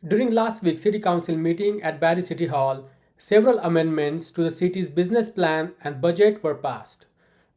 During last week's City Council meeting at Barrie City Hall, several amendments to the city's business plan and budget were passed,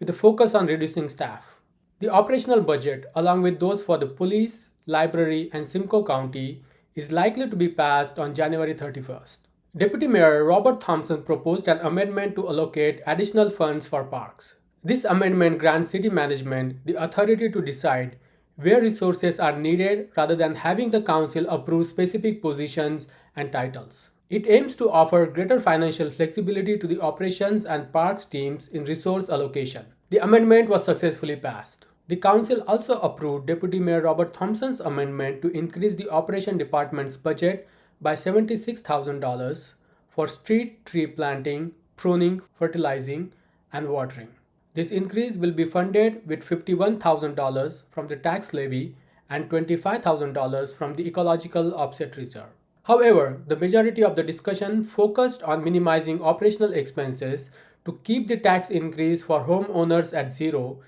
with a focus on reducing staff. The operational budget, along with those for the police, library, and Simcoe County, is likely to be passed on January 31st. Deputy Mayor Robert Thomson proposed an amendment to allocate additional funds for parks. This amendment grants city management the authority to decide where resources are needed rather than having the council approve specific positions and titles. It aims to offer greater financial flexibility to the operations and parks teams in resource allocation. The amendment was successfully passed. The council also approved Deputy Mayor Robert Thomson's amendment to increase the operation department's budget by $76,000 for street tree planting, pruning, fertilizing, and watering. This increase will be funded with $51,000 from the tax levy and $25,000 from the ecological offset reserve. However, the majority of the discussion focused on minimizing operational expenses to keep the tax increase for homeowners at zero,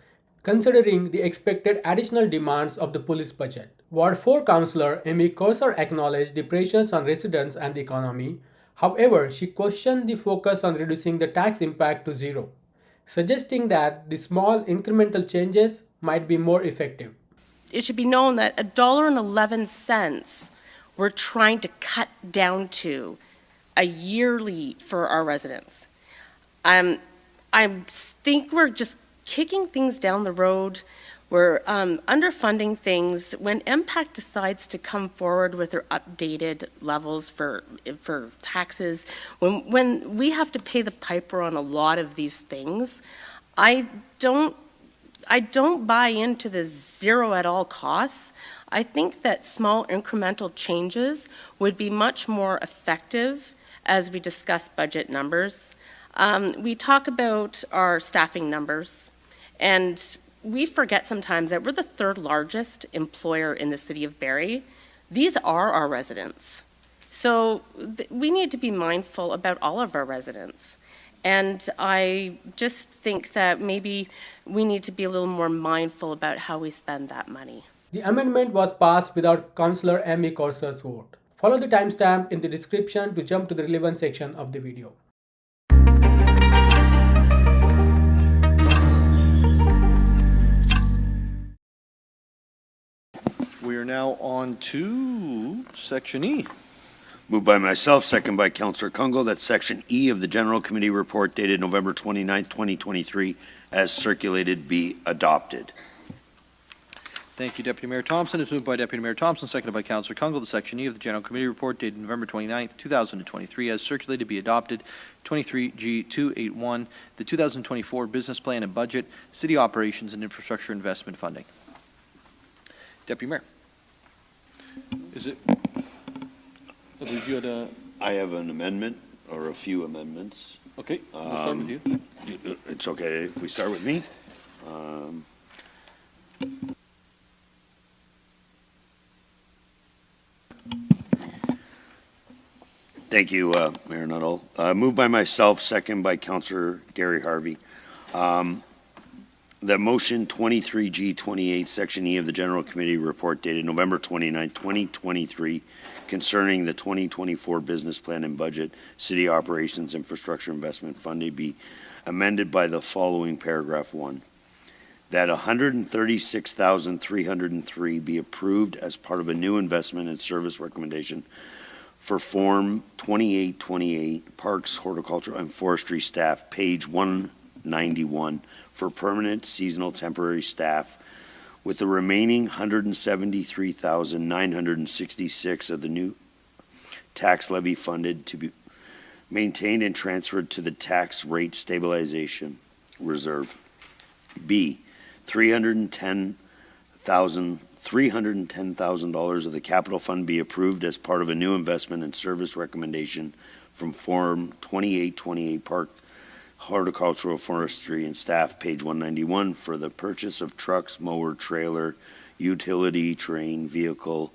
considering the expected additional demands of the police budget. Ward 4 Councillor Amy Courser acknowledged the pressures on residents and the economy. However, she questioned the focus on reducing the tax impact to zero, suggesting that the small incremental changes might be more effective. It should be known that $1.11 we're trying to cut down to a yearly for our residents. I think we're just kicking things down the road. We're underfunding things. When MPAC decides to come forward with their updated levels for taxes, when we have to pay the piper on a lot of these things, I don't buy into the zero at all costs. I think that small incremental changes would be much more effective as we discuss budget numbers. We talk about our staffing numbers, and we forget sometimes that we're the third largest employer in the city of Barrie. These are our residents. So we need to be mindful about all of our residents. And I just think that maybe we need to be a little more mindful about how we spend that money. The amendment was passed without Councillor Amy Courser's vote. Follow the timestamp in the description to jump to the relevant section of the video. We are now on to Section E. Moved by myself, second by Councillor Kungl, that Section E of the General Committee Report dated November 29, 2023, as circulated, be adopted. Thank you, Deputy Mayor Thomson. It's moved by Deputy Mayor Thomson, seconded by Councillor Kungl, the Section E of the General Committee Report dated November 29, 2023, as circulated, be adopted. 23G281, the 2024 Business Plan and Budget, City Operations and Infrastructure Investment Funding. Deputy Mayor. Is it? I believe you had a... I have an amendment, or a few amendments. Okay, we'll start with you. It's okay if we start with me. Thank you, Mayor Nuttall. Moved by myself, second by Councillor Gary Harvey. The motion 23G28, Section E of the General Committee Report dated November 29, 2023, concerning the 2024 Business Plan and Budget, City Operations Infrastructure Investment Funding be amended by the following paragraph 1. That $136,303 be approved as part of a new investment and service recommendation for Form 2828, Parks, Horticulture, and Forestry staff, page 191, for permanent, seasonal, temporary staff, with the remaining $173,966 of the new tax levy funded to be maintained and transferred to the tax rate stabilization reserve. B, $310,000 of the capital fund be approved as part of a new investment and service recommendation from Form 2828, Park, Horticultural, Forestry, and Staff, page 191, for the purchase of trucks, mower, trailer, utility, terrain, vehicle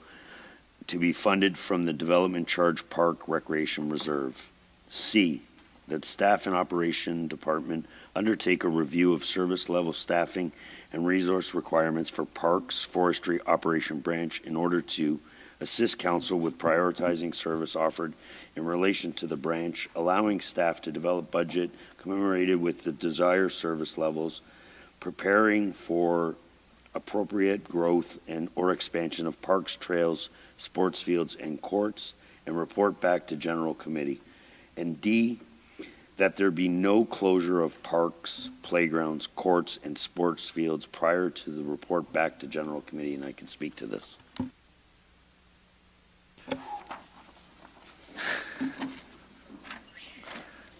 to be funded from the Development Charge Park Recreation Reserve. C, that Staff and Operation Department undertake a review of service level staffing and resource requirements for Parks Forestry Operation Branch in order to assist council with prioritizing service offered in relation to the branch, allowing staff to develop budget commemorated with the desired service levels, preparing for appropriate growth and or expansion of parks, trails, sports fields, and courts, and report back to general committee. And D, that there be no closure of parks, playgrounds, courts, and sports fields prior to the report back to general committee, and I can speak to this.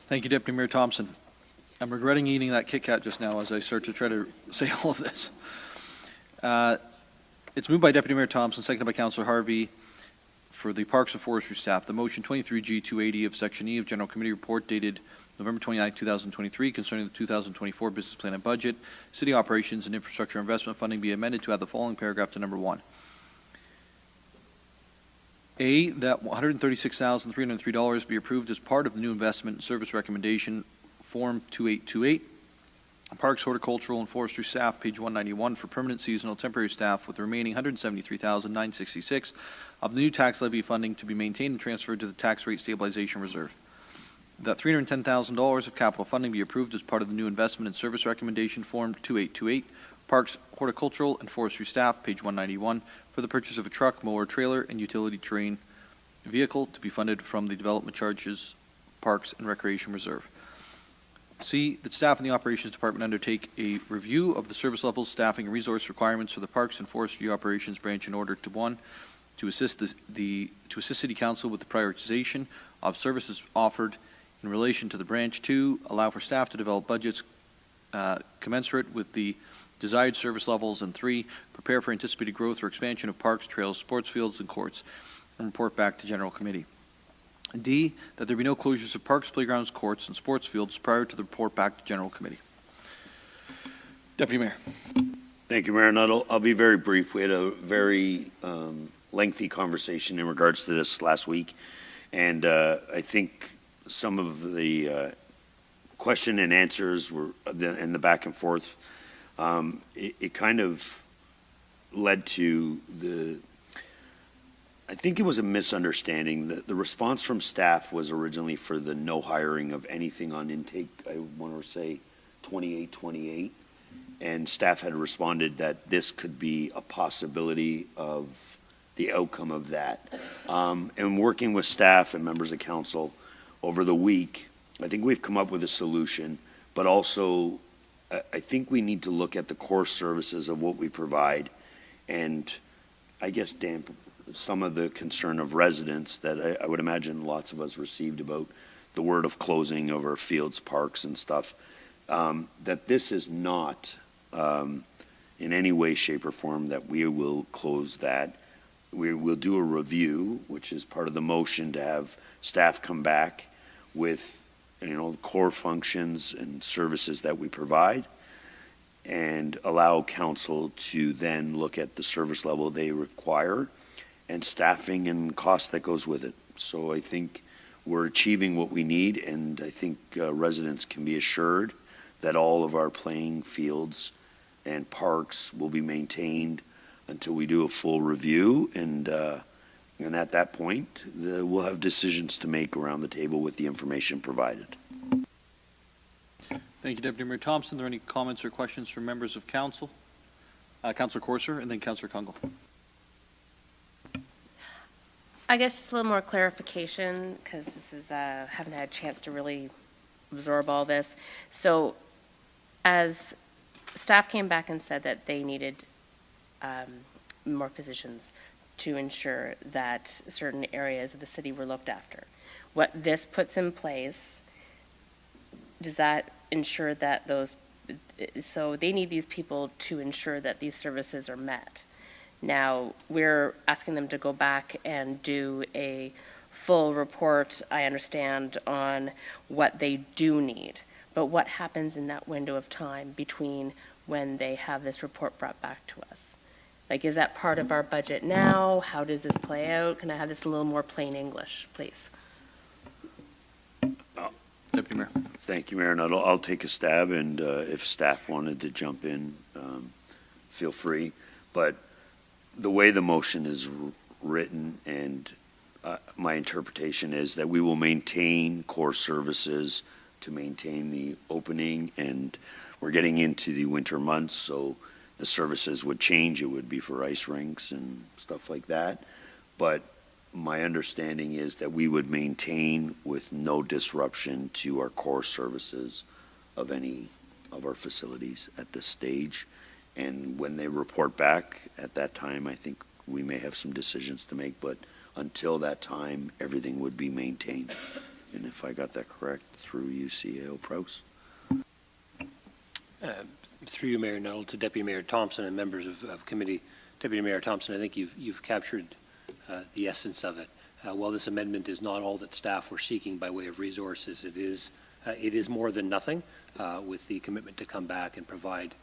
Thank you, Deputy Mayor Thomson. I'm regretting eating that Kit Kat just now as I start to try to say all of this. It's moved by Deputy Mayor Thomson, seconded by Councillor Harvey for the Parks and Forestry staff. The motion 23G280 of Section E of General Committee Report dated November 29, 2023 concerning the 2024 business plan and budget, city operations and infrastructure investment funding be amended to add the following paragraph to number 1. A, that $136,303 be approved as part of the new investment and service recommendation, Form 2828, Parks, Horticultural, and Forestry staff, page 191, for permanent, seasonal, temporary staff, with the remaining $173,966 of the new tax levy funding to be maintained and transferred to the tax rate stabilization reserve. That $310,000 of capital funding be approved as part of the new investment and service recommendation, Form 2828, Parks, Horticultural, and Forestry staff, page 191, for the purchase of a truck, mower, trailer, and utility terrain vehicle to be funded from the Development Charges, Parks, and Recreation Reserve. C, that staff in the Operations Department undertake a review of the service levels, staffing, and resource requirements for the Parks and Forestry Operations Branch in order to, 1, to assist City Council with the prioritization of services offered in relation to the branch. 2, allow for staff to develop budgets commensurate with the desired service levels. And 3, prepare for anticipated growth or expansion of parks, trails, sports fields, and courts, and report back to General Committee. And D, that there be no closures of parks, playgrounds, courts, and sports fields prior to the report back to General Committee. Deputy Mayor. Thank you, Mayor. And I'll be very brief. We had a very lengthy conversation in regards to this last week, and I think some of the question and answers were in the back and forth. It kind of led to I think it was a misunderstanding. The response from staff was originally for the no hiring of anything on intake, I want to say 2828, and staff had responded that this could be a possibility of the outcome of that. And working with staff and members of council over the week, I think we've come up with a solution, but also I think we need to look at the core services of what we provide, and I guess damp some of the concern of residents that I would imagine lots of us received about the word of closing of our fields, parks, and stuff, that this is not in any way, shape, or form that we will close that. We will do a review, which is part of the motion to have staff come back with, core functions and services that we provide, and allow council to then look at the service level they require and staffing and cost that goes with it. So I think we're achieving what we need, and I think residents can be assured that all of our playing fields and parks will be maintained until we do a full review, and at that point, we'll have decisions to make around the table with the information provided. Thank you, Deputy Mayor Thomson. Are there any comments or questions from members of council? Councillor Courser and then Councillor Kungle. I guess just a little more clarification, because this is, haven't had a chance to really absorb all this. So as staff came back and said that they needed more positions to ensure that certain areas of the city were looked after. What this puts in place, does that ensure that so they need these people to ensure that these services are met. Now, we're asking them to go back and do a full report, I understand, on what they do need. But what happens in that window of time between when they have this report brought back to us? Like, is that part of our budget now? How does this play out? Can I have this a little more plain English, please? Deputy Mayor. Thank you, Mayor. And I'll take a stab, and if staff wanted to jump in, feel free. But the way the motion is written, and my interpretation is that we will maintain core services to maintain the opening, and we're getting into the winter months, so the services would change. It would be for ice rinks and stuff like that. But my understanding is that we would maintain with no disruption to our core services of any of our facilities at this stage. And when they report back at that time, I think we may have some decisions to make, but until that time, everything would be maintained. And if I got that correct, through you, CAO Prowse. Through you, Mayor Nuttall, to Deputy Mayor Thomson and members of committee. Deputy Mayor Thomson, I think you've captured the essence of it. While this amendment is not all that staff were seeking by way of resources, it is more than nothing, with the commitment to come back and provide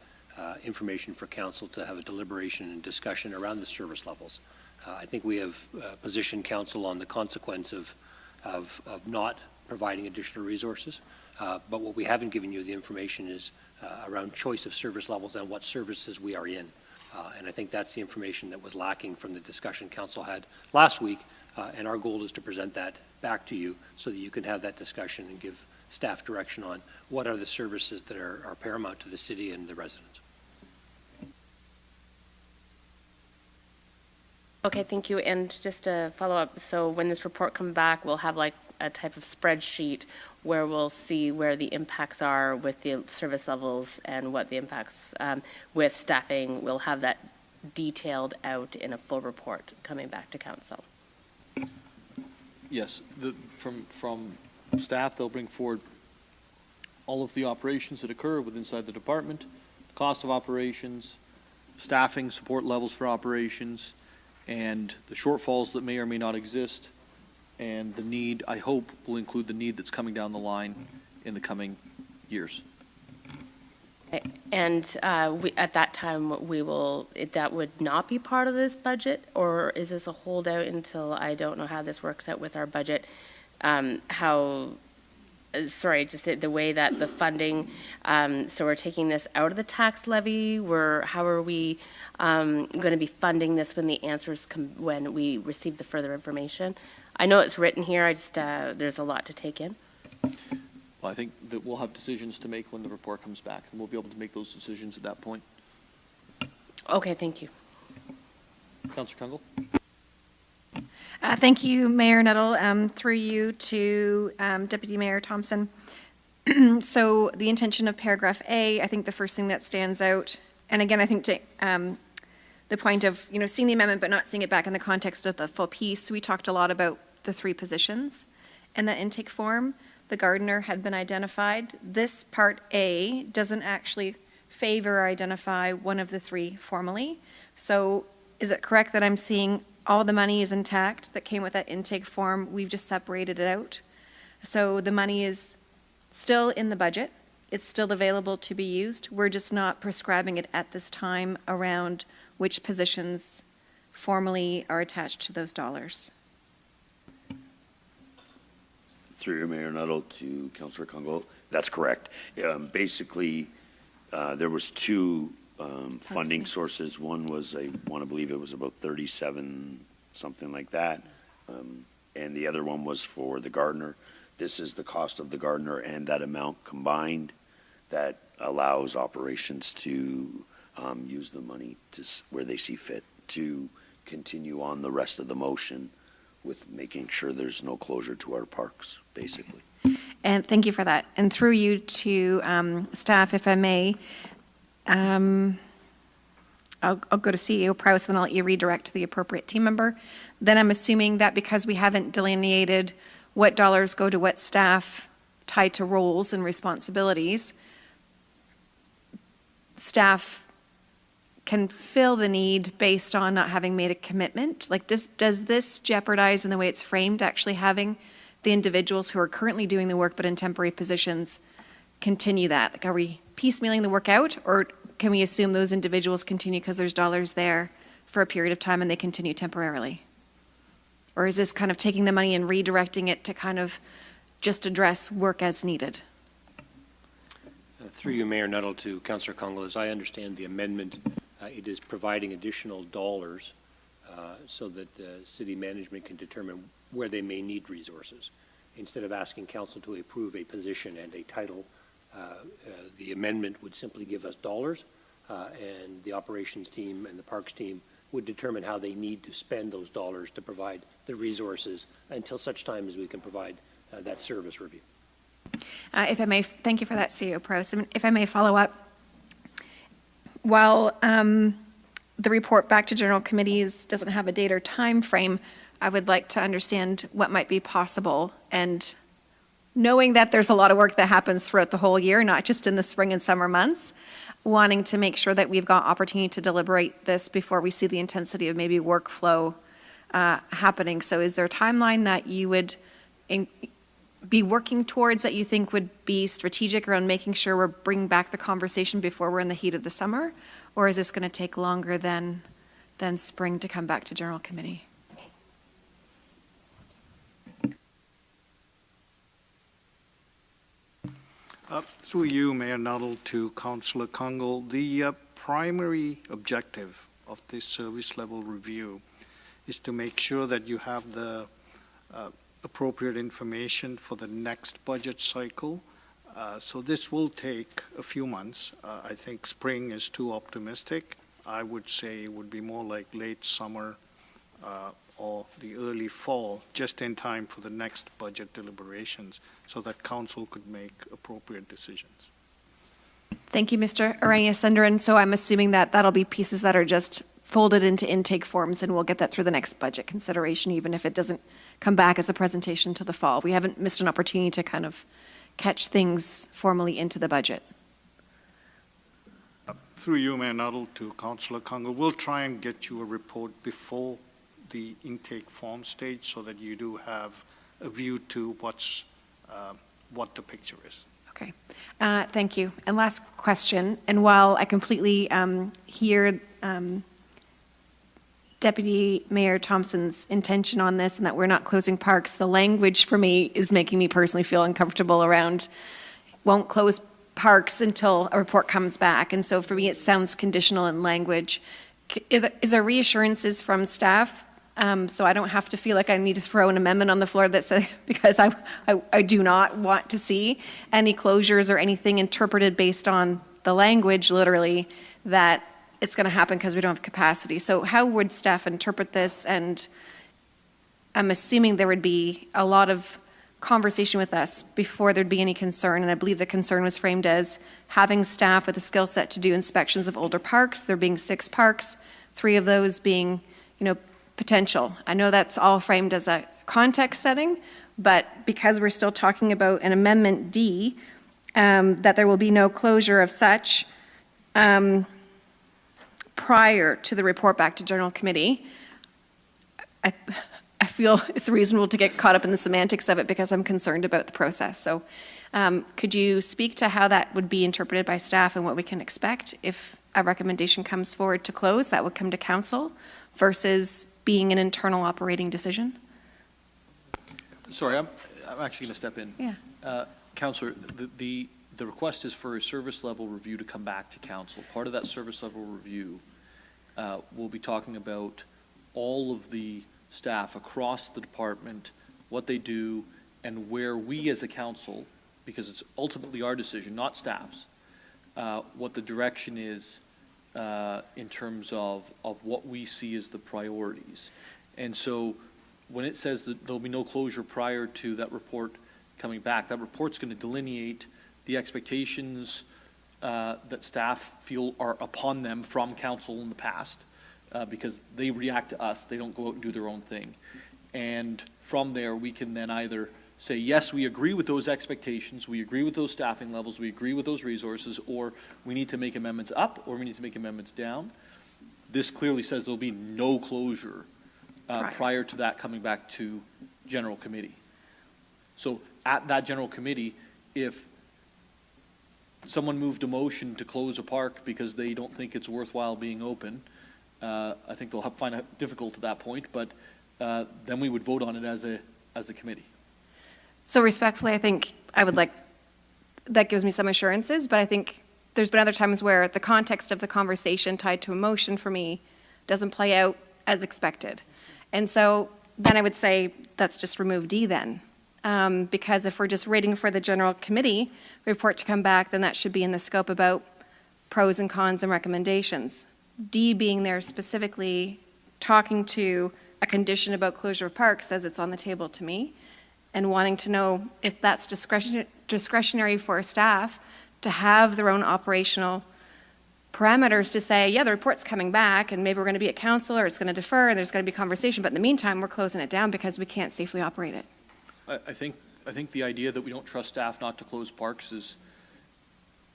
information for council to have a deliberation and discussion around the service levels. I think we have positioned council on the consequence of not providing additional resources, but what we haven't given you the information is around choice of service levels and what services we are in. And I think that's the information that was lacking from the discussion council had last week, and our goal is to present that back to you so that you can have that discussion and give staff direction on what are the services that are paramount to the city and the residents. Okay, thank you. And just to follow up, so when this report comes back, we'll have like a type of spreadsheet where we'll see where the impacts are with the service levels and what the impacts with staffing. We'll have that detailed out in a full report coming back to council. Yes, from staff, they'll bring forward all of the operations that occur inside the department, the cost of operations, staffing, support levels for operations, and the shortfalls that may or may not exist, and the need, I hope, will include the need that's coming down the line in the coming years. And at that time, that would not be part of this budget, or is this a holdout until, I don't know how this works out with our budget, just the way that the funding, so we're taking this out of the tax levy, how are we going to be funding this when the answers come, when we receive the further information? I know it's written here, there's a lot to take in. Well, I think that we'll have decisions to make when the report comes back, and we'll be able to make those decisions at that point. Okay, thank you. Councillor Kungl? Thank you, Mayor Nuttall. Through you to Deputy Mayor Thomson. So the intention of paragraph A, I think the first thing that stands out, and again, I think to the point of, seeing the amendment but not seeing it back in the context of the full piece, we talked a lot about the 3 positions in the intake form. The gardener had been identified. This part A doesn't actually favor or identify one of the 3 formally. So is it correct that I'm seeing all the money is intact that came with that intake form? We've just separated it out. So the money is still in the budget. It's still available to be used. We're just not prescribing it at this time around which positions formally are attached to those dollars. Through your, Mayor Nuttall, to Councillor Kungl. That's correct. Basically, there was 2 funding sources. One was, I want to believe it was about 37, something like that. And the other one was for the gardener. This is the cost of the gardener and that amount combined that allows operations to use the money to where they see fit to continue on the rest of the motion with making sure there's no closure to our parks, basically. And thank you for that. And through you to staff, if I may, I'll go to CEO Prowse, and then I'll let you redirect to the appropriate team member. Then I'm assuming that because we haven't delineated what dollars go to what staff tied to roles and responsibilities, staff can fill the need based on not having made a commitment. Like, does this jeopardize in the way it's framed actually having the individuals who are currently doing the work but in temporary positions continue that? Like, are we piecemealing the work out, or can we assume those individuals continue because there's dollars there for a period of time and they continue temporarily? Or is this kind of taking the money and redirecting it to kind of just address work as needed? Through you, Mayor Nuttall, to Councillor Kungl, as I understand the amendment, it is providing additional dollars so that city management can determine where they may need resources. Instead of asking council to approve a position and a title, the amendment would simply give us dollars, and the operations team and the parks team would determine how they need to spend those dollars to provide the resources until such time as we can provide that service review. If I may, thank you for that, CEO Prowse. If I may follow up, while the report back to general committees doesn't have a date or time frame, I would like to understand what might be possible, and knowing that there's a lot of work that happens throughout the whole year, not just in the spring and summer months, wanting to make sure that we've got opportunity to deliberate this before we see the intensity of maybe workflow happening. So is there a timeline that you would be working towards that you think would be strategic around making sure we're bringing back the conversation before we're in the heat of the summer? Or is this going to take longer than spring to come back to general committee? Through you, Mayor Nuttall, to Councillor Kungle, the primary objective of this service level review is to make sure that you have the appropriate information for the next budget cycle. So this will take a few months. I think spring is too optimistic. I would say it would be more like late summer or the early fall, just in time for the next budget deliberations, so that council could make appropriate decisions. Thank you, Mr. Arrhenius-Sundaram. So I'm assuming that that'll be pieces that are just folded into intake forms, and we'll get that through the next budget consideration, even if it doesn't come back as a presentation to the fall. We haven't missed an opportunity to kind of catch things formally into the budget. Through you, Mayor Nuttall, to Councillor Kungle, we'll try and get you a report before the intake form stage so that you do have a view to what the picture is. Okay, thank you. And last question, and while I completely hear Deputy Mayor Thomson's intention on this and that we're not closing parks, the language for me is making me personally feel uncomfortable around won't close parks until a report comes back. And so for me, it sounds conditional in language. Is there reassurances from staff so I don't have to feel like I need to throw an amendment on the floor that says, because I do not want to see any closures or anything interpreted based on the language, literally, that it's going to happen because we don't have capacity. So how would staff interpret this? And I'm assuming there would be a lot of conversation with us before there'd be any concern. And I believe the concern was framed as having staff with a skill set to do inspections of older parks. There being 6 parks, 3 of those being, potential. I know that's all framed as a context setting, but because we're still talking about an Amendment D, that there will be no closure of such prior to the report back to General Committee, I feel it's reasonable to get caught up in the semantics of it because I'm concerned about the process. So could you speak to how that would be interpreted by staff and what we can expect if a recommendation comes forward to close that would come to council versus being an internal operating decision? Sorry, I'm actually going to step in. Yeah. Councillor, the request is for a service level review to come back to council. Part of that service level review we'll be talking about all of the staff across the department, what they do, and where we as a council, because it's ultimately our decision, not staff's, what the direction is in terms of what we see as the priorities. And so when it says that there'll be no closure prior to that report coming back, that report's going to delineate the expectations that staff feel are upon them from council in the past, because they react to us, they don't go out and do their own thing. And from there, we can then either say, yes, we agree with those expectations, we agree with those staffing levels, we agree with those resources, or we need to make amendments up, or we need to make amendments down. This clearly says there'll be no closure prior to that coming back to general committee. So at that general committee, if someone moved a motion to close a park because they don't think it's worthwhile being open, I think they'll find it difficult at that point, but then we would vote on it as a committee. So respectfully, I think I would like, that gives me some assurances, but I think there's been other times where the context of the conversation tied to emotion for me doesn't play out as expected. And so then I would say, let's just remove D then. Because if we're just waiting for the general committee report to come back, then that should be in the scope about pros and cons and recommendations. D being there specifically talking to a condition about closure of parks says it's on the table to me, and wanting to know if that's discretionary for staff to have their own operational parameters to say, yeah, the report's coming back and maybe we're going to be at council or it's going to defer and there's going to be conversation, but in the meantime, we're closing it down because we can't safely operate it. I think the idea that we don't trust staff not to close parks is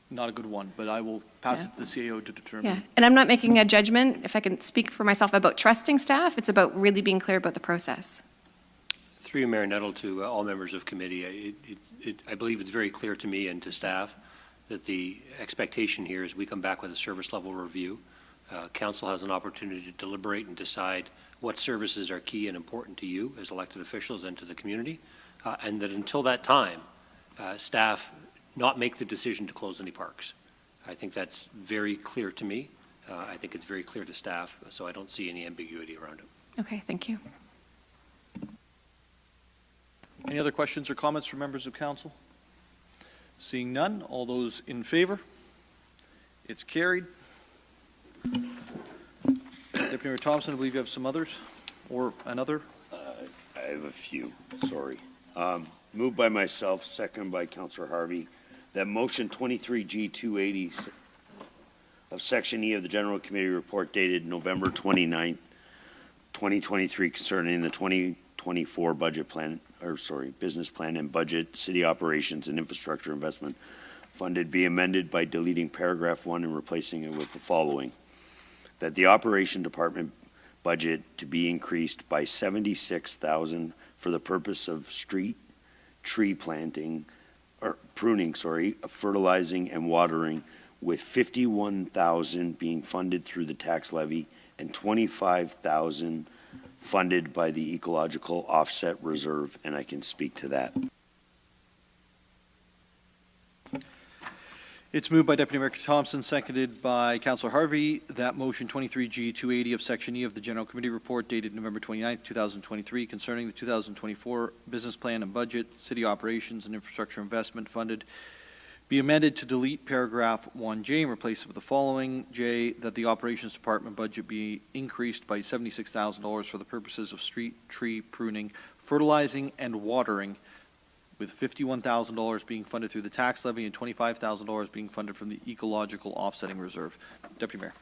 not a good one, but I will pass it to the CAO to determine. Yeah, and I'm not making a judgment, if I can speak for myself, about trusting staff. It's about really being clear about the process. Through you, Mayor Nettle, to all members of committee, I believe it's very clear to me and to staff that the expectation here is we come back with a service level review. Council has an opportunity to deliberate and decide what services are key and important to you as elected officials and to the community, and that until that time, staff not make the decision to close any parks. I think that's very clear to me. I think it's very clear to staff, so I don't see any ambiguity around it. Okay, thank you. Any other questions or comments from members of council? Seeing none, all those in favor? It's carried. Deputy Mayor Thomson, I believe you have some others, or another? I have a few, sorry. Moved by myself, second by Councillor Harvey, that motion 23G 280 of Section E of the General Committee Report dated November 29th, 2023 concerning the 2024 budget plan, business plan and budget, city operations and infrastructure investment funded be amended by deleting paragraph 1 and replacing it with the following. That the operation department budget to be increased by $76,000 for the purpose of tree planting, or pruning, fertilizing and watering, with $51,000 being funded through the tax levy and $25,000 funded by the ecological offset reserve, and I can speak to that. It's moved by Deputy Mayor Thomson, seconded by Councillor Harvey, that motion 23G 280 of Section E of the General Committee Report dated November 29th, 2023 concerning the 2024 business plan and budget, city operations and infrastructure investment funded be amended to delete paragraph 1J and replace it with the following. J, that the operations department budget be increased by $76,000 for the purposes of street tree pruning, fertilizing and watering, with $51,000 being funded through the tax levy and $25,000 being funded from the ecological offsetting reserve. Deputy Mayor.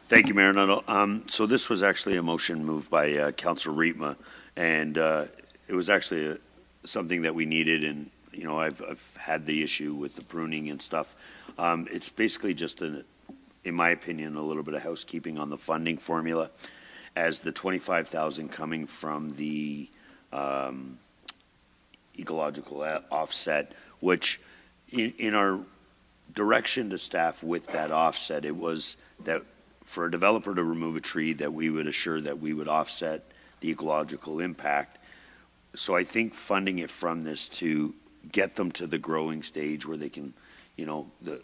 Thank you, Mayor Nuttall. So this was actually a motion moved by Councillor Rietma, and it was actually something that we needed, and you know, I've had the issue with the pruning and stuff. It's basically just, in my opinion, a little bit of housekeeping on the funding formula, as the $25,000 coming from the ecological offset, which in our direction to staff with that offset, it was that for a developer to remove a tree, that we would assure that we would offset the ecological impact. So I think funding it from this to get them to the growing stage where they can, you know, the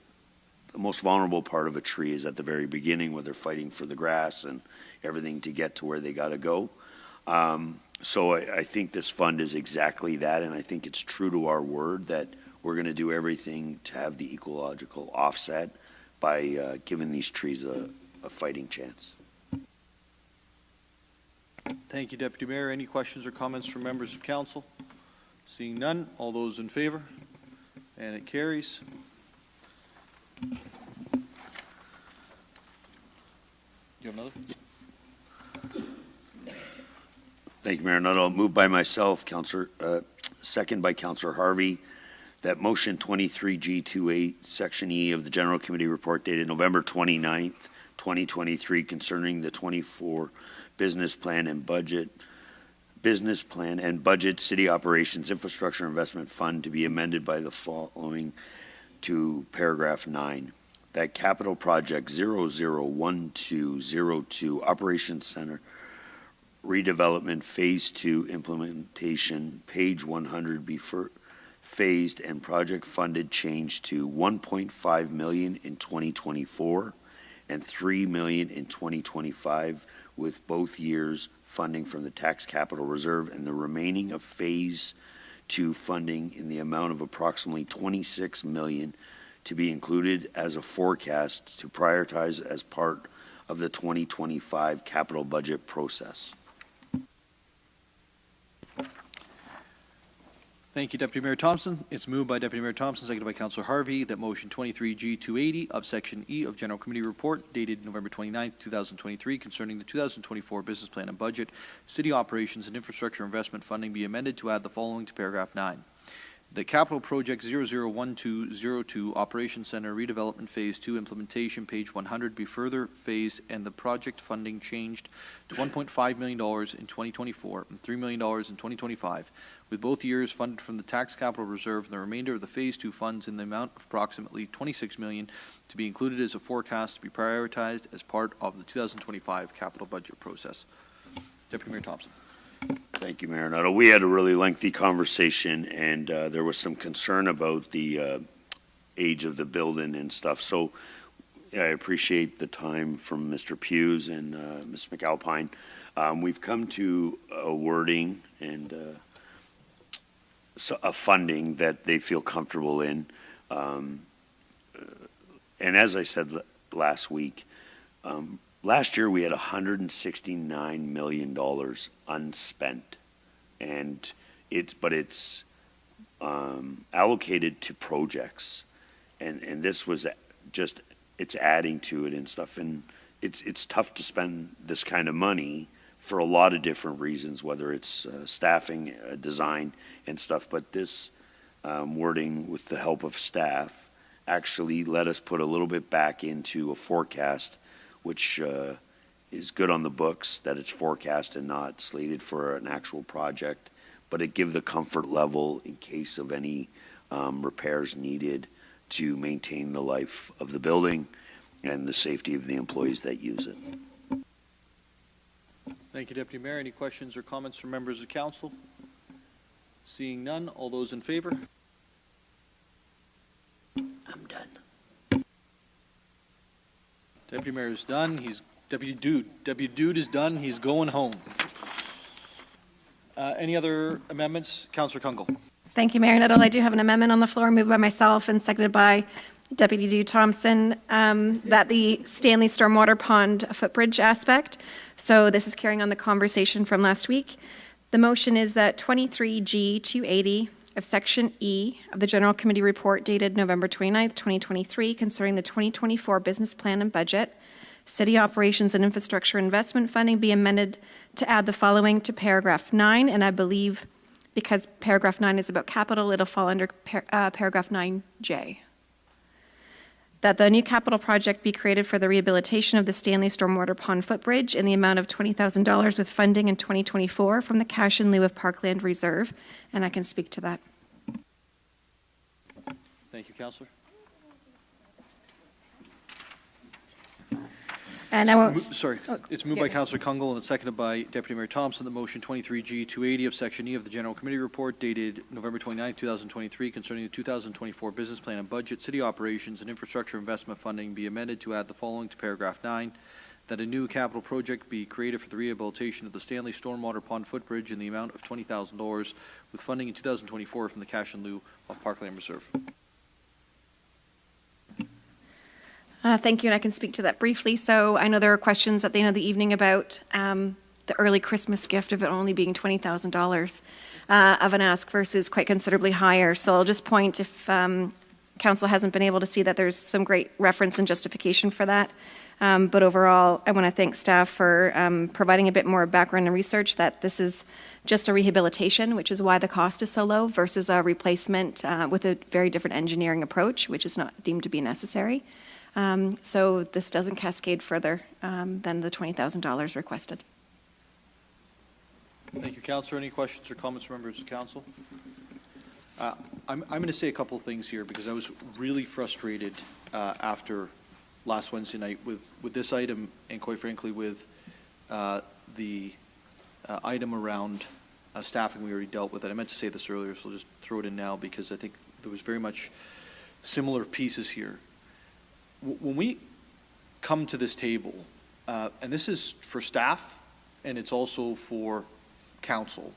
most vulnerable part of a tree is at the very beginning, where they're fighting for the grass and everything to get to where they got to go. So I think this fund is exactly that, and I think it's true to our word that we're going to do everything to have the ecological offset by giving these trees a fighting chance. Thank you, Deputy Mayor. Any questions or comments from members of council? Seeing none, all those in favor? And it carries. You have another? Thank you, Mayor Nuttall. Moved by myself, second by Councillor Harvey, that motion 23G28, Section E of the General Committee Report dated November 29th, 2023 concerning the 24 business plan and budget, city operations infrastructure investment fund to be amended by the following to paragraph 9. That capital project 001202 Operations Center redevelopment phase 2 implementation, page 100 be phased and project funded change to $1.5 million in 2024 and $3 million in 2025, with both years funding from the tax capital reserve and the remaining of Phase 2 funding in the amount of approximately $26 million to be included as a forecast to prioritize as part of the 2025 capital budget process. Thank you, Deputy Mayor Thomson. It's moved by Deputy Mayor Thomson, seconded by Councillor Harvey, that motion 23G280 of Section E of General Committee Report dated November 29, 2023, concerning the 2024 business plan and budget, city operations and infrastructure investment funding be amended to add the following to paragraph 9. The capital project 001202 Operations Center redevelopment phase 2 implementation, page 100, be further phased and the project funding changed to $1.5 million in 2024 and $3 million in 2025, with both years funded from the tax capital reserve and the remainder of the phase 2 funds in the amount of approximately $26 million to be included as a forecast to be prioritized as part of the 2025 capital budget process. Deputy Mayor Thomson. Thank you, Mayor Nuttall. We had a really lengthy conversation, and there was some concern about the age of the building and stuff. So I appreciate the time from Mr. Hughes and Ms. McAlpine. We've come to a wording and a funding that they feel comfortable in. And as I said last week, last year we had $169 million unspent, and it's allocated to projects, and this was just, it's adding to it and stuff, and it's tough to spend this kind of money for a lot of different reasons, whether it's staffing, design, and stuff. But this wording, with the help of staff, actually let us put a little bit back into a forecast, which is good on the books that it's forecast and not slated for an actual project, but it gives the comfort level in case of any repairs needed to maintain the life of the building and the safety of the employees that use it. Thank you, Deputy Mayor. Any questions or comments from members of council? Seeing none, all those in favor? I'm done. Deputy Mayor is done. Deputy Dude is done. He's going home. Any other amendments? Councillor Kungle. Thank you, Mayor Nuttall. I do have an amendment on the floor, moved by myself and seconded by Deputy Dude Thomson, that the Stanley Stormwater Pond footbridge aspect. So this is carrying on the conversation from last week. The motion is that 23G280 of Section E of the General Committee Report dated November 29th, 2023, concerning the 2024 business plan and budget, city operations and infrastructure investment funding be amended to add the following to paragraph 9, and I believe because paragraph 9 is about capital, it'll fall under paragraph 9J. That the new capital project be created for the rehabilitation of the Stanley Stormwater Pond footbridge in the amount of $20,000 with funding in 2024 from the cash in lieu of Parkland Reserve, and I can speak to that. Thank you, Councillor. And I won't. It's moved by Councillor Kungle and it's seconded by Deputy Mayor Thomson. The motion 23G280 of Section E of the General Committee Report dated November 29, 2023, concerning the 2024 business plan and budget, city operations and infrastructure investment funding be amended to add the following to paragraph 9, that a new capital project be created for the rehabilitation of the Stanley Stormwater Pond footbridge in the amount of $20,000 with funding in 2024 from the cash in lieu of Parkland Reserve. Thank you, and I can speak to that briefly. So I know there were questions at the end of the evening about the early Christmas gift of it only being $20,000 of an ask versus quite considerably higher. So I'll just point, if council hasn't been able to see, that there's some great reference and justification for that. But overall, I want to thank staff for providing a bit more background and research that this is just a rehabilitation, which is why the cost is so low, versus a replacement with a very different engineering approach, which is not deemed to be necessary. So this doesn't cascade further than the $20,000 requested. Thank you, Councillor. Any questions or comments from members of council? I'm going to say a couple of things here because I was really frustrated after last Wednesday night with this item and quite frankly with the item around staffing we already dealt with. And I meant to say this earlier, so I'll just throw it in now because I think there was very much similar pieces here. When come to this table, and this is for staff, and it's also for council,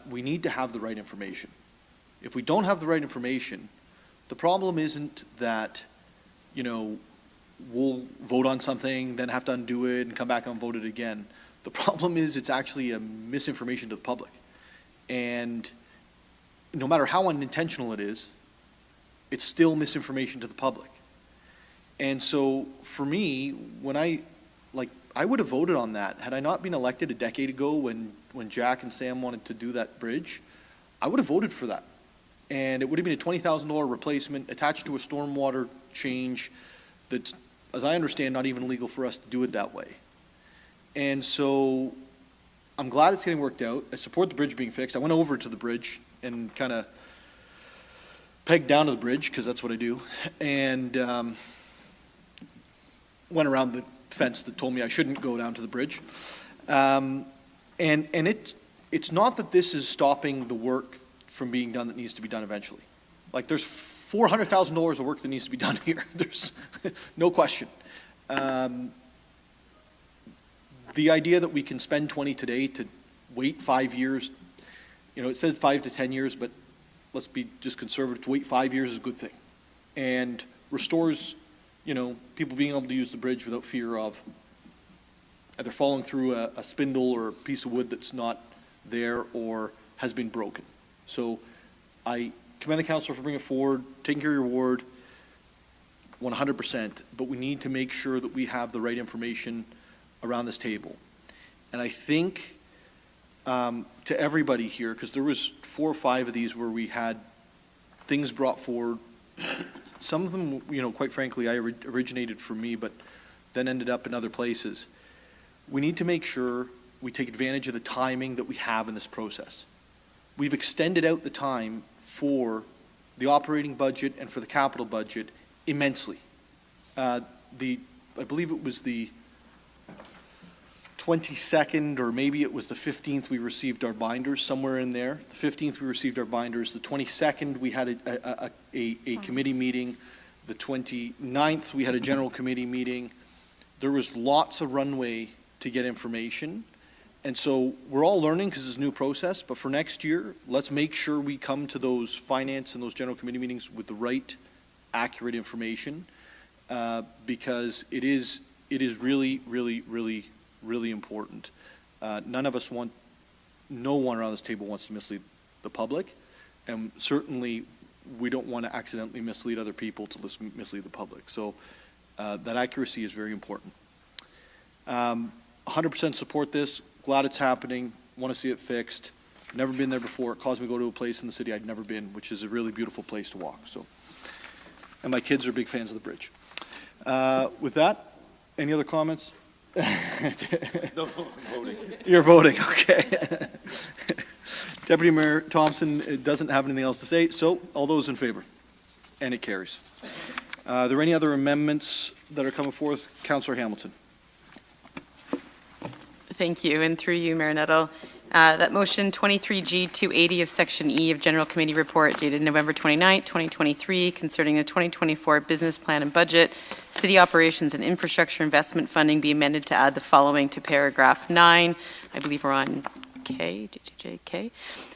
we need to have the right information. If we don't have the right information, the problem isn't that, you know, we'll vote on something, then have to undo it and come back and vote it again. The problem is it's actually a misinformation to the public. And no matter how unintentional it is, it's still misinformation to the public. And so for me, when I would have voted on that. Had I not been elected a decade ago when Jack and Sam wanted to do that bridge, I would have voted for that. And it would have been a $20,000 replacement attached to a stormwater change that's, as I understand, not even legal for us to do it that way. And so I'm glad it's getting worked out. I support the bridge being fixed. I went over to the bridge and kind of pegged down to the bridge, because that's what I do, and went around the fence that told me I shouldn't go down to the bridge. And it's not that this is stopping the work from being done that needs to be done eventually. Like, there's $400,000 of work that needs to be done here. There's no question. The idea that we can spend 20 today to wait 5 years, you know, it said 5 to 10 years, but let's be just conservative. To wait 5 years is a good thing, and restores, you know, people being able to use the bridge without fear of either falling through a spindle or a piece of wood that's not there or has been broken. So I commend the councillor for bringing it forward, taking care of your ward, 100%, but we need to make sure that we have the right information around this table. And I think to everybody here, because there was 4 or 5 of these where we had things brought forward. Some of them, you know, quite frankly, originated from me, but then ended up in other places. We need to make sure we take advantage of the timing that we have in this process. We've extended out the time for the operating budget and for the capital budget immensely. I believe it was the 22nd, or maybe it was the 15th, we received our binders, somewhere in there. The 15th, we received our binders. The 22nd, we had a committee meeting. The 29th, we had a general committee meeting. There was lots of runway to get information. And so we're all learning because it's a new process, but for next year, let's make sure we come to those finance and those general committee meetings with the right, accurate information, because it is really, really, really, really important. No one around this table wants to mislead the public, and certainly we don't want to accidentally mislead other people to mislead the public. So that accuracy is very important. 100% support this. Glad it's happening. Want to see it fixed. Never been there before. It caused me to go to a place in the city I'd never been, which is a really beautiful place to walk. So, and my kids are big fans of the bridge. With that, any other comments? No, I'm voting. You're voting, okay. Deputy Mayor Thomson doesn't have anything else to say, so all those in favor? And it carries. Are there any other amendments that are coming forth? Councillor Hamilton. Thank you, and through you, Mayor Nuttall. That motion 23G 280 of Section E of General Committee Report dated November 29, 2023, concerning the 2024 business plan and budget, city operations and infrastructure investment funding be amended to add the following to paragraph 9. I believe we're on K, JJK.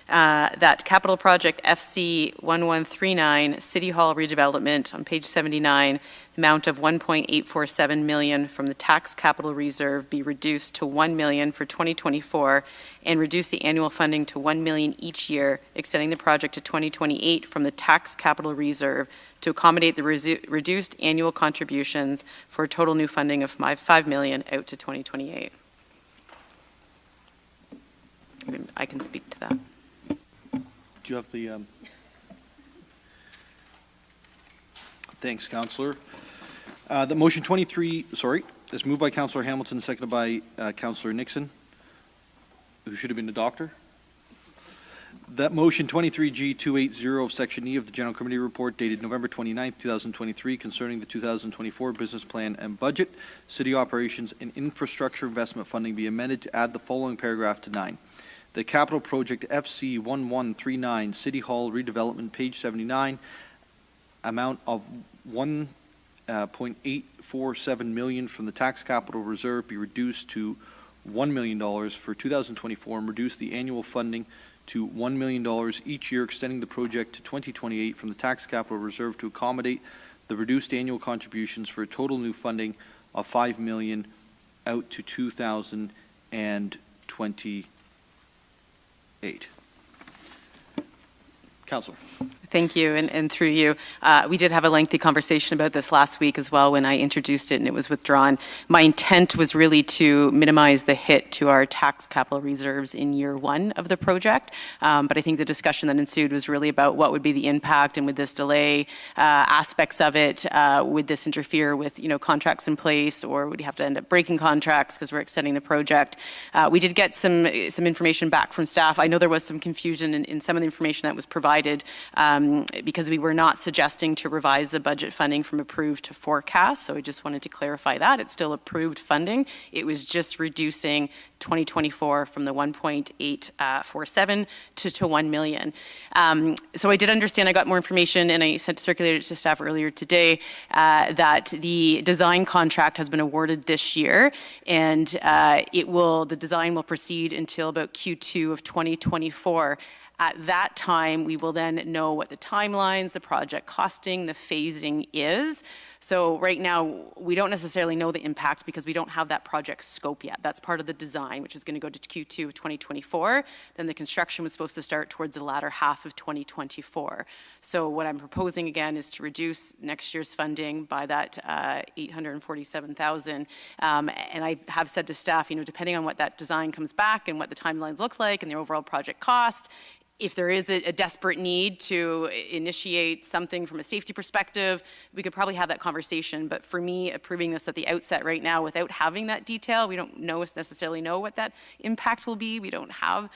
That capital project FC 1139 City Hall redevelopment on page 79, the amount of $1.847 million from the tax capital reserve be reduced to $1 million for 2024 and reduce the annual funding to $1 million each year, extending the project to 2028 from the tax capital reserve to accommodate the reduced annual contributions for a total new funding of $5 million out to 2028. I can speak to that. Do you have the, Thanks, Councillor. The motion 23, is moved by Councillor Hamilton, seconded by Councillor Nixon, who should have been the doctor. That motion 23G 280 of Section E of the General Committee Report dated November 29, 2023, concerning the 2024 business plan and budget, city operations and infrastructure investment funding be amended to add the following paragraph to 9. The capital project FC 1139 City Hall redevelopment, page 79, amount of $1 $0.847 million from the tax capital reserve be reduced to $1 million for 2024 and reduce the annual funding to $1 million each year, extending the project to 2028 from the tax capital reserve to accommodate the reduced annual contributions for a total new funding of $5 million out to 2028. Councillor. Thank you, and through you. We did have a lengthy conversation about this last week as well when I introduced it and it was withdrawn. My intent was really to minimize the hit to our tax capital reserves in year one of the project, but I think the discussion that ensued was really about what would be the impact, and would this delay aspects of it, would this interfere with contracts in place, or would you have to end up breaking contracts because we're extending the project. We did get some information back from staff. I know there was some confusion in some of the information that was provided, because we were not suggesting to revise the budget funding from approved to forecast. So I just wanted to clarify that. It's still approved funding. It was just reducing 2024 from the 1.847 to 1 million. So I did understand, I got more information and I circulated it to staff earlier today, that the design contract has been awarded this year, and the design will proceed until about Q2 of 2024. At that time, we will then know what the timelines, the project costing, the phasing is. So right now, we don't necessarily know the impact because we don't have that project scope yet. That's part of the design, which is going to go to Q2 of 2024. Then the construction was supposed to start towards the latter half of 2024. So what I'm proposing again is to reduce next year's funding by that $847,000. And I have said to staff, depending on what that design comes back and what the timelines looks like and the overall project cost, if there is a desperate need to initiate something from a safety perspective, we could probably have that conversation. But for me, approving this at the outset right now without having that detail, we don't necessarily know what that impact will be. We don't have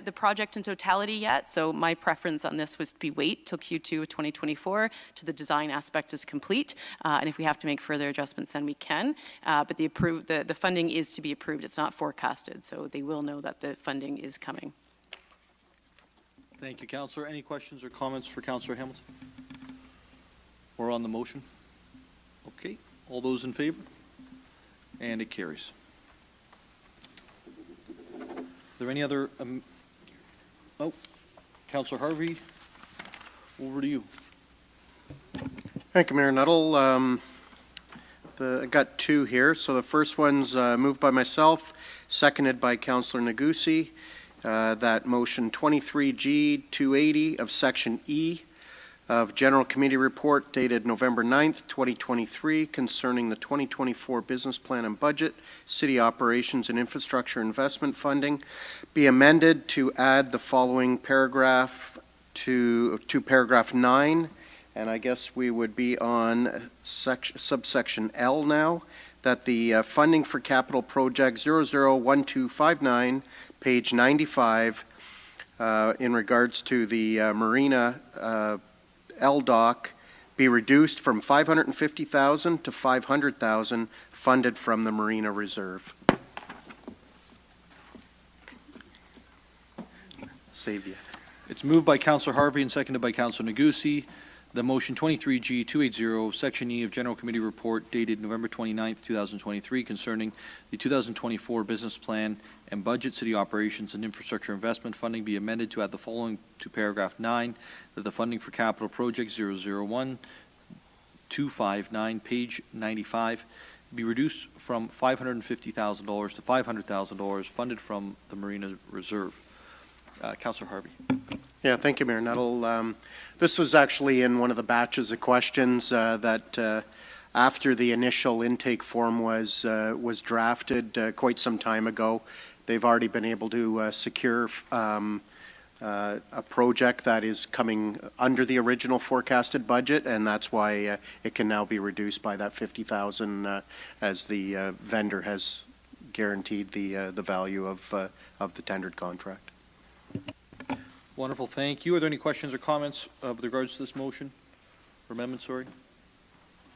the project in totality yet. So my preference on this was to wait till Q2 of 2024 till the design aspect is complete. And if we have to make further adjustments, then we can. But the funding is to be approved. It's not forecasted. So they will know that the funding is coming. Thank you, Councillor. Any questions or comments for Councillor Hamilton? Or on the motion? Okay. All those in favor? And it carries. Are there any other... Councillor Harvey, over to you. Thank you, Mayor Nuttall. I got two here. So the first one's moved by myself, seconded by Councillor Negussi. That motion 23G 280 of Section E of General Committee Report dated November 9th, 2023, concerning the 2024 Business Plan and Budget, City Operations and Infrastructure Investment Funding, be amended to add the following paragraph to paragraph 9, and I guess we would be on subsection L now, that the funding for capital project 001259, page 95, in regards to the Marina LDOC, be reduced from $550,000 to $500,000, funded from the Marina Reserve. Save you. It's moved by Councillor Harvey and seconded by Councillor Negussi. The motion 23G 280, Section E of General Committee Report dated November 29th, 2023, concerning the 2024 Business Plan and Budget, City Operations and Infrastructure Investment Funding be amended to add the following to paragraph 9, that the funding for capital project 001259, page 95, be reduced from $550,000 to $500,000, funded from the Marina Reserve. Councillor Harvey. Yeah, thank you, Mayor Nuttall. This was actually in one of the batches of questions that after the initial intake form was drafted quite some time ago. They've already been able to secure a project that is coming under the original forecasted budget, and that's why it can now be reduced by that $50,000 as the vendor has guaranteed the value of the tendered contract. Wonderful, thank you. Are there any questions or comments with regards to this motion or amendment, sorry?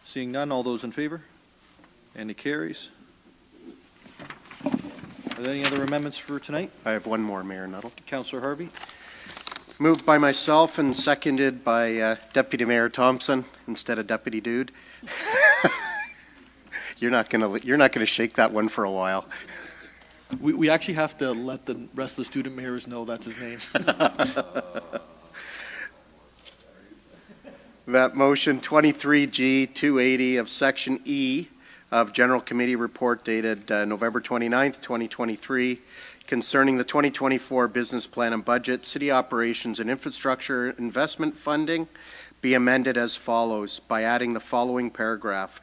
Seeing none, all those in favor? And it carries. Are there any other amendments for tonight? I have one more, Mayor Nuttall. Councillor Harvey. Moved by myself and seconded by Deputy Mayor Thomson instead of Deputy Dude. You're not gonna shake that one for a while. We actually have to let the rest of the student mayors know that's his name. That motion 23G 280 of Section E of General Committee Report dated November 29th, 2023, concerning the 2024 Business Plan and Budget, City Operations and Infrastructure Investment Funding, be amended as follows by adding the following paragraph: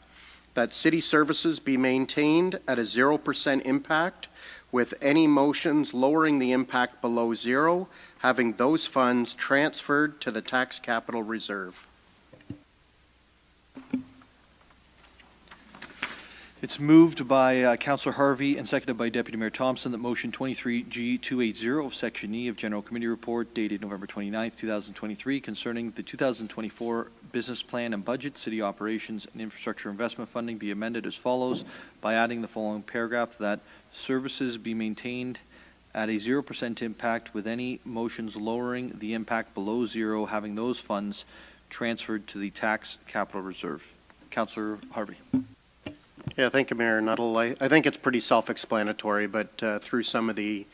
that city services be maintained at a 0% impact, with any motions lowering the impact below zero, having those funds transferred to the tax capital reserve. It's moved by Councillor Harvey and seconded by Deputy Mayor Thomson that motion 23G 280 of Section E of General Committee Report dated November 29th, 2023 concerning the 2024 Business Plan and Budget, City Operations and Infrastructure Investment Funding be amended as follows by adding the following paragraph: that services be maintained at a 0% impact, with any motions lowering the impact below zero, having those funds transferred to the tax capital reserve. Councillor Harvey. Yeah, thank you, Mayor Nuttall. I think it's pretty self-explanatory, but through some of the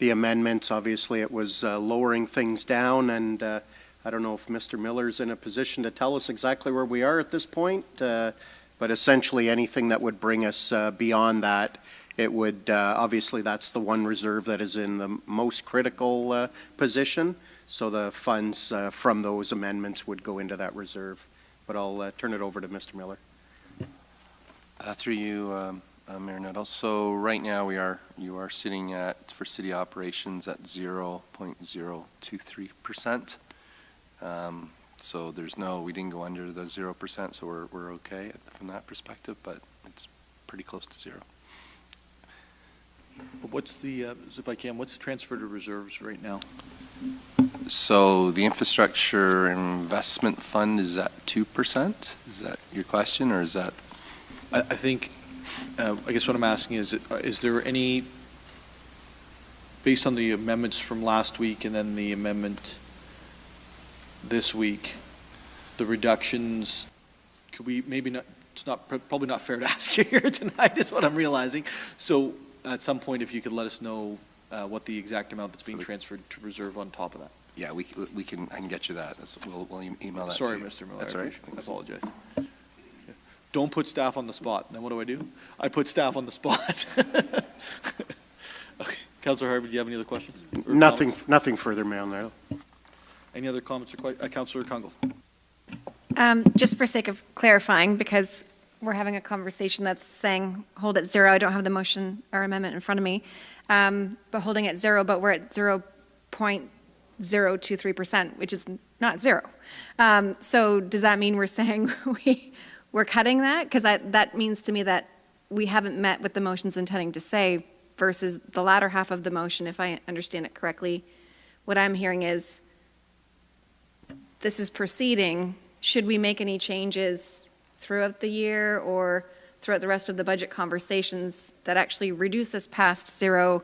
amendments, obviously it was lowering things down, and I don't know if Mr. Miller's in a position to tell us exactly where we are at this point, but essentially anything that would bring us beyond that, it would, obviously that's the one reserve that is in the most critical position, so the funds from those amendments would go into that reserve. But I'll turn it over to Mr. Miller. Through you, Mayor Nuttall. So right now you are sitting at, for city operations, at 0.023%. So there's we didn't go under the 0%, so we're okay from that perspective, but it's pretty close to zero. What's the, if I can, what's the transfer to reserves right now? So the infrastructure investment fund is at 2%? Is that your question, or is that? I think, I guess what I'm asking is there any, based on the amendments from last week and then the amendment this week, the reductions, could we maybe not, it's not, probably not fair to ask you here tonight is what I'm realizing. So at some point, if you could let us know what the exact amount that's being transferred to reserve on top of that. Yeah, we can, I can get you that. We'll email that Sorry, to you. Mr. Miller. That's all right. I apologize. Don't put staff on the spot. Then what do? I put staff on the spot. Okay. Councillor Harvey, do you have any other questions? Nothing further, Mayor. Any other comments or questions? Councillor Kungle. Just for sake of clarifying, because we're having a conversation that's saying hold at zero. I don't have the motion or amendment in front of me, but holding at zero, but we're at 0.023%, which is not zero. So does that mean we're saying we're cutting that? Because that means to me that we haven't met what the motion's intending to say, versus the latter half of the motion, if I understand it correctly. What I'm hearing is this is proceeding. Should we make any changes throughout the year or throughout the rest of the budget conversations that actually reduce us past zero,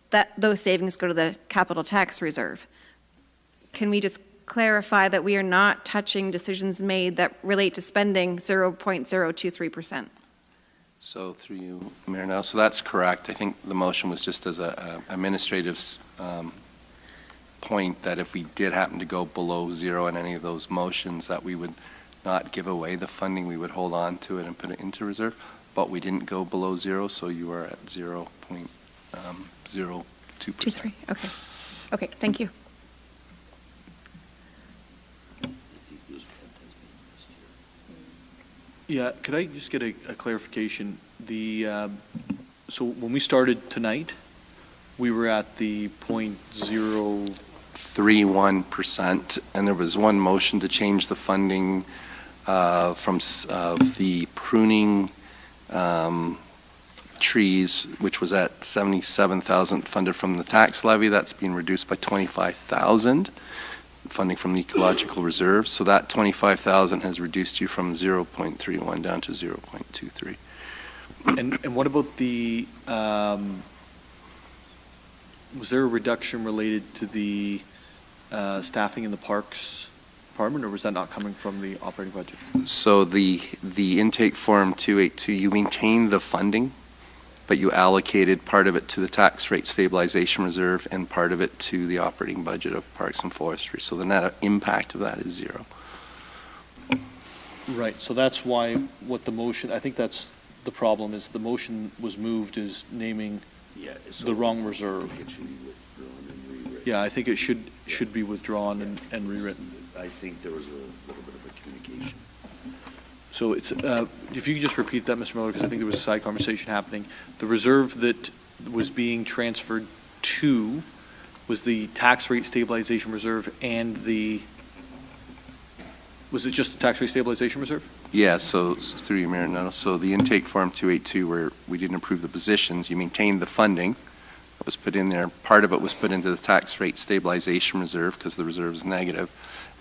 that those savings go to the capital tax reserve? Can we just clarify that we are not touching decisions made that relate to spending 0.023%? So through you, Mayor Nuttall, so that's correct. I think the motion was just as a administrative point that if we did happen to go below zero in any of those motions, that we would not give away the funding, we would hold on to it and put it into reserve, but we didn't go below zero, so you are at 0.02%. Okay, thank you. Yeah, could I just get a clarification? So when we started tonight, we were at the 0.031%, and there was one motion to change the funding from the pruning trees, which was at 77,000 funded from the tax levy. That's being reduced by 25,000. Funding from the ecological reserve. So that 25,000 has reduced you from 0.31 down to 0.23. And what about the, was there a reduction related to the staffing in the parks department, or was that not coming from the operating budget? So the intake form 282, you maintain the funding, but you allocated part of it to the tax rate stabilization reserve and part of it to the operating budget of parks and forestry. So the net impact of that is zero. Right, so that's why what the motion, I think that's the problem, is the motion was moved as naming the wrong reserve. Yeah, I think it should be withdrawn and rewritten. I think there was a little bit of a communication. So it's, if you could just repeat that, Mr. Miller, because I think there was a side conversation happening. The reserve that was being transferred to was the tax rate stabilization reserve and the, was it just the tax rate stabilization reserve? Yeah, so through you, Mayor Nuttall, so the intake form 282, where we didn't approve the positions, you maintained the funding that was put in there. Part of it was put into the tax rate stabilization reserve because the reserve is negative.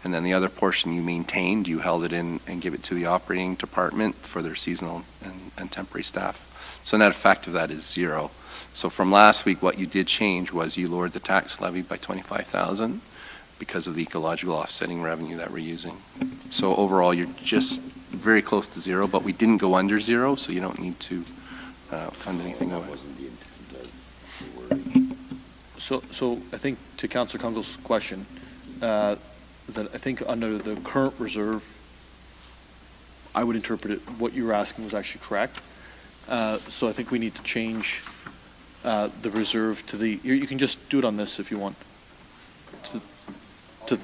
And then the other portion you maintained, you held it in and give it to the operating department for their seasonal and temporary staff. So net effect of that is zero. So from last week, what you did change was you lowered the tax levy by 25,000 because of the ecological offsetting revenue that we're using. So overall, you're just very close to zero, but we didn't go under zero, so you don't need to fund anything away. That wasn't the intent of the wording. So I think to Councillor Kungal's question, that I think under the current reserve, I would interpret it, what you were asking was actually correct. So I think we need to change the reserve to the, you can just do it on this if you want, to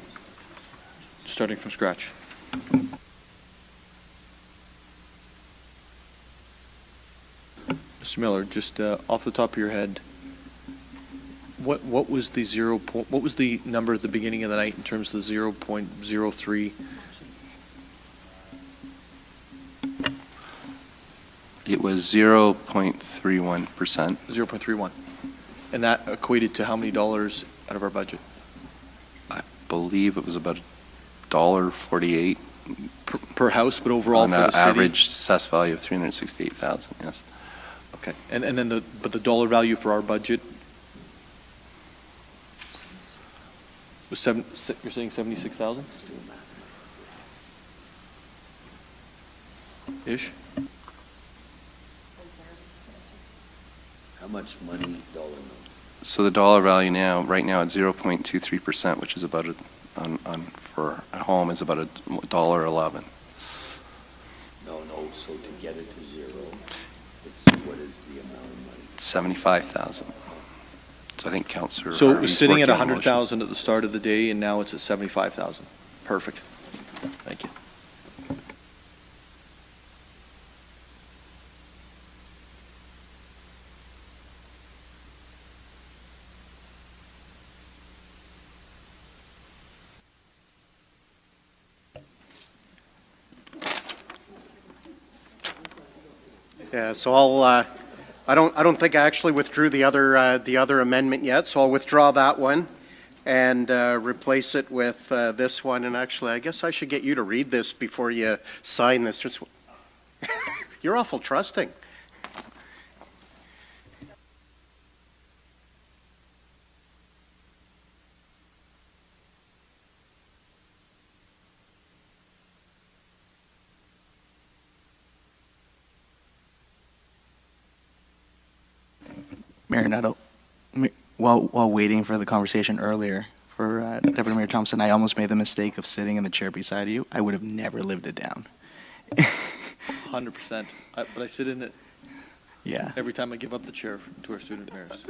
starting from scratch. Mr. Miller, just off the top of your head, what was the what was the number at the beginning of the night in terms of the 0.03? It was 0.31%. 0.31. And that equated to how many dollars out of our budget? I believe it was about $1.48 Per house, but overall on for an the city? average assessed value of 368,000, yes. Okay, and then the dollar value for our budget was you're saying 76,000? Ish? How much money, dollar amount? So the dollar value now, right now at 0.23%, which is about for a home is about $1.11. No, so to get it to zero, what is the amount of money? 75,000. So I think Councillor. So it was sitting at working on the motion. 100,000 at the start of the day, and now it's at 75,000. Perfect. Thank you. Yeah, so I don't think I actually withdrew the other amendment yet, so I'll withdraw that one and replace it with this one. And actually, I guess I should get you to read this before you sign this. Just you're awful trusting. Mayor Nuttall, while waiting for the conversation earlier for Deputy Mayor Thomson, I almost made the mistake of sitting in the chair beside you. I would have never lived it down. 100%. But I sit in it Yeah. every time I give up the chair to our student mayors.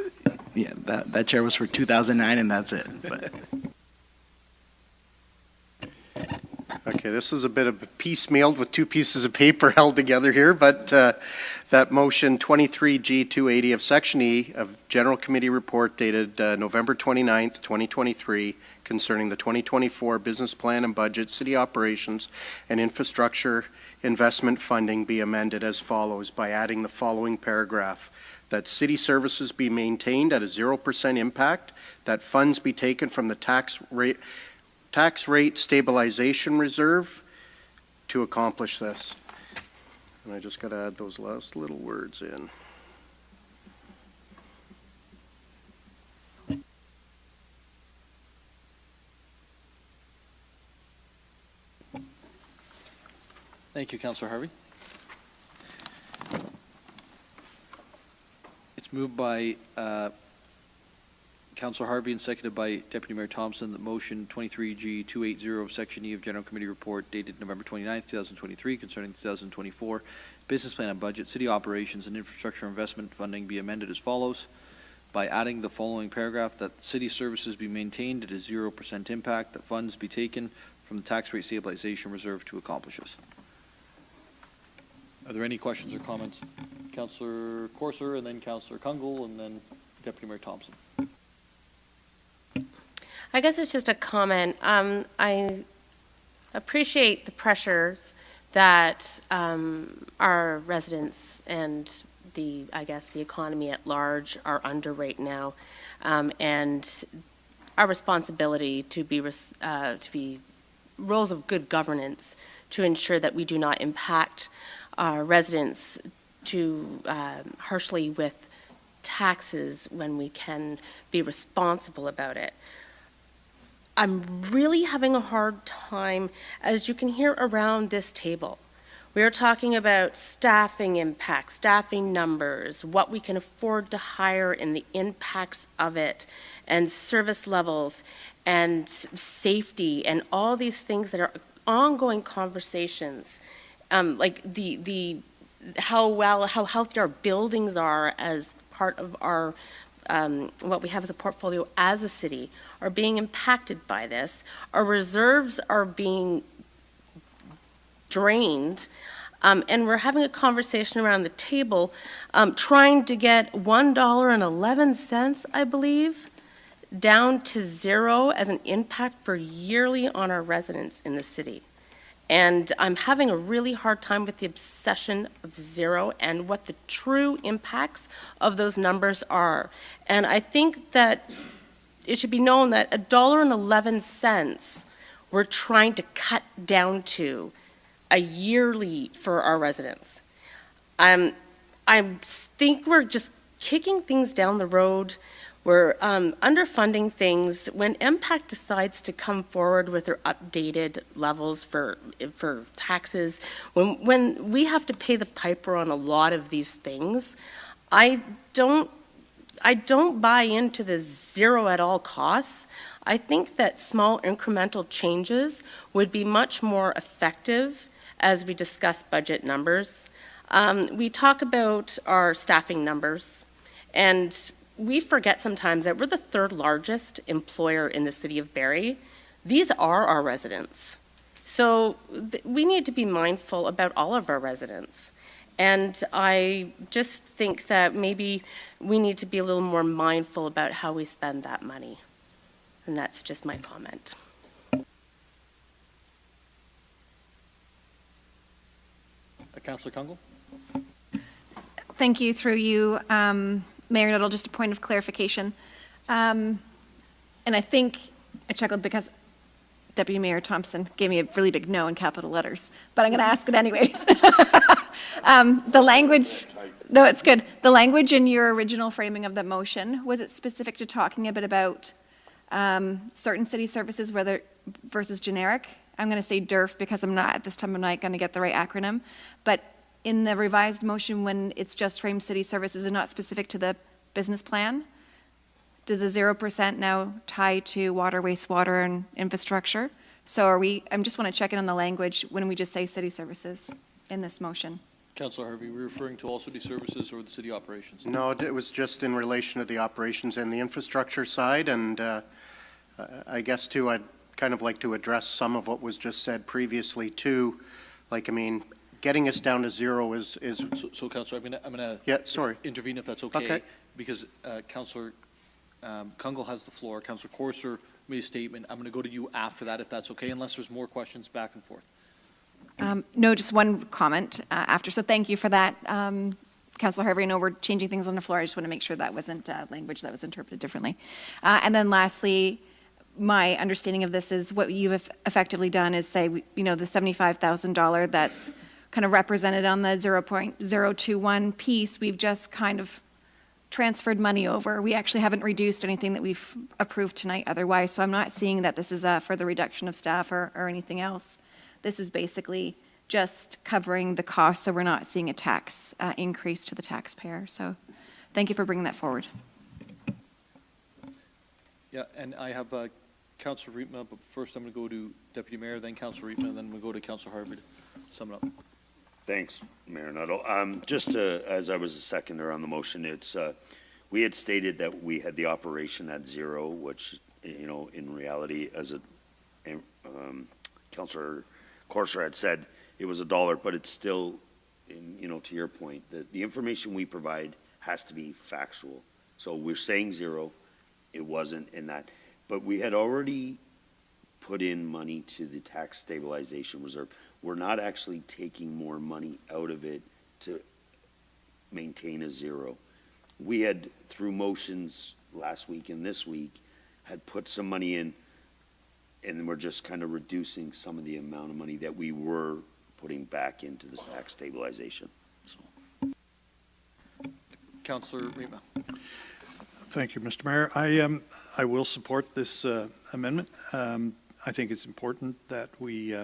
Yeah, that chair was for 2009 and that's it. But Okay, this is a bit of piecemealed with two pieces of paper held together here, but that motion 23G280 of Section E of General Committee Report dated November 29th, 2023, concerning the 2024 Business Plan and Budget, City Operations, and Infrastructure Investment Funding be amended as follows by adding the following paragraph: that city services be maintained at a 0% impact, that funds be taken from the tax rate stabilization reserve to accomplish this. And I just got to add those last little words in. Thank you, Councillor Harvey. It's moved by Councillor Harvey and seconded by Deputy Mayor Thomson that motion 23G 280 of Section E of General Committee Report dated November 29th, 2023 concerning 2024 business plan and budget, city operations and infrastructure investment funding be amended as follows by adding the following paragraph: that city services be maintained at a 0% impact, that funds be taken from the tax rate stabilization reserve to accomplish this. Are there any questions or comments? Councillor Courser, and then Councillor Kungle, and then Deputy Mayor Thomson. I guess it's just a comment. I appreciate the pressures that our residents and the economy at large are under right now, and our responsibility to be roles of good governance to ensure that we do not impact our residents too harshly with taxes when we can be responsible about it. I'm really having a hard time, as you can hear around this table. We are talking about staffing impacts, staffing numbers, what we can afford to hire and the impacts of it, and service levels and safety and all these things that are ongoing conversations, like how healthy our buildings are as part of our what we have as a portfolio as a city are being impacted by this. Our reserves are being drained, and we're having a conversation around the table trying to get $1.11, I believe, down to zero as an impact for yearly on our residents in the city. And I'm having a really hard time with the obsession of zero and what the true impacts of those numbers are. And I think that it should be known that $1.11 we're trying to cut down to a yearly for our residents. I think we're just kicking things down the road. We're underfunding things. When MPAC decides to come forward with their updated levels for taxes, when we have to pay the piper on a lot of these things, I don't buy into the zero at all costs. I think that small incremental changes would be much more effective as we discuss budget numbers. We talk about our staffing numbers, and we forget sometimes that we're the third largest employer in the city of Barrie. These are our residents. So we need to be mindful about all of our residents. And I just think that maybe we need to be a little more mindful about how we spend that money. And that's just my comment. Councillor Kungle? Thank you, through you, Mayor Nuttall, just a point of clarification. And I think I chuckled because Deputy Mayor Thomson gave me a really big no in capital letters, but I'm going to ask it anyways. The language, no, it's good. The language in your original framing of the motion, was it specific to talking a bit about certain city services versus generic? I'm going to say DERF because at this time I'm not going to get the right acronym, but in the revised motion, when it's just framed city services and not specific to the business plan, does the 0% now tie to water, wastewater, and infrastructure? So I just want to check in on the language when we just say city services in this motion. Councillor Harvey, we're referring to all city services or the city operations? No, it was just in relation to the operations and the infrastructure side, and I guess too, I'd kind of like to address some of what was just said previously too. Like, I mean, getting us down to zero is. So Councillor, I'm gonna intervene if that's okay. Okay. Because Councillor Kungle has the floor. Councillor Courser made a statement. I'm going to go to you after that if that's okay, unless there's more questions back and forth. No, just one comment after. So thank you for that. Councillor Harvey, I know we're changing things on the floor. I just want to make sure that wasn't language that was interpreted differently. And then lastly, my understanding of this is what you've effectively done is say, the $75,000 that's kind of represented on the 0.021 piece, we've just kind of transferred money over. We actually haven't reduced anything that we've approved tonight otherwise, so I'm not seeing that this is a further reduction of staff or anything else. This is basically just covering the cost, so we're not seeing a tax increase to the taxpayer. So thank you for bringing that forward. Yeah, and I have Councillor Riepma, but first I'm going to go to Deputy Mayor, then Councillor Riepma, and then we'll go to Councillor Harvey to sum it up. Thanks, Mayor Nuttall. Just as I was a seconder on the motion, it's we had stated that we had the operation at zero, which, you know, in reality, as Councillor Courser had said, it was $1, but it's still, you know, to your point, the information we provide has to be factual. So we're saying zero. It wasn't in that. But we had already put in money to the tax stabilization reserve. We're not actually taking more money out of it to maintain a zero. We had, through motions last week and this week, had put some money in, and we're just kind of reducing some of the amount of money that we were putting back into the tax stabilization. So. Councillor Riepma. Thank you, Mr. Mayor. I will support this amendment. I think it's important that we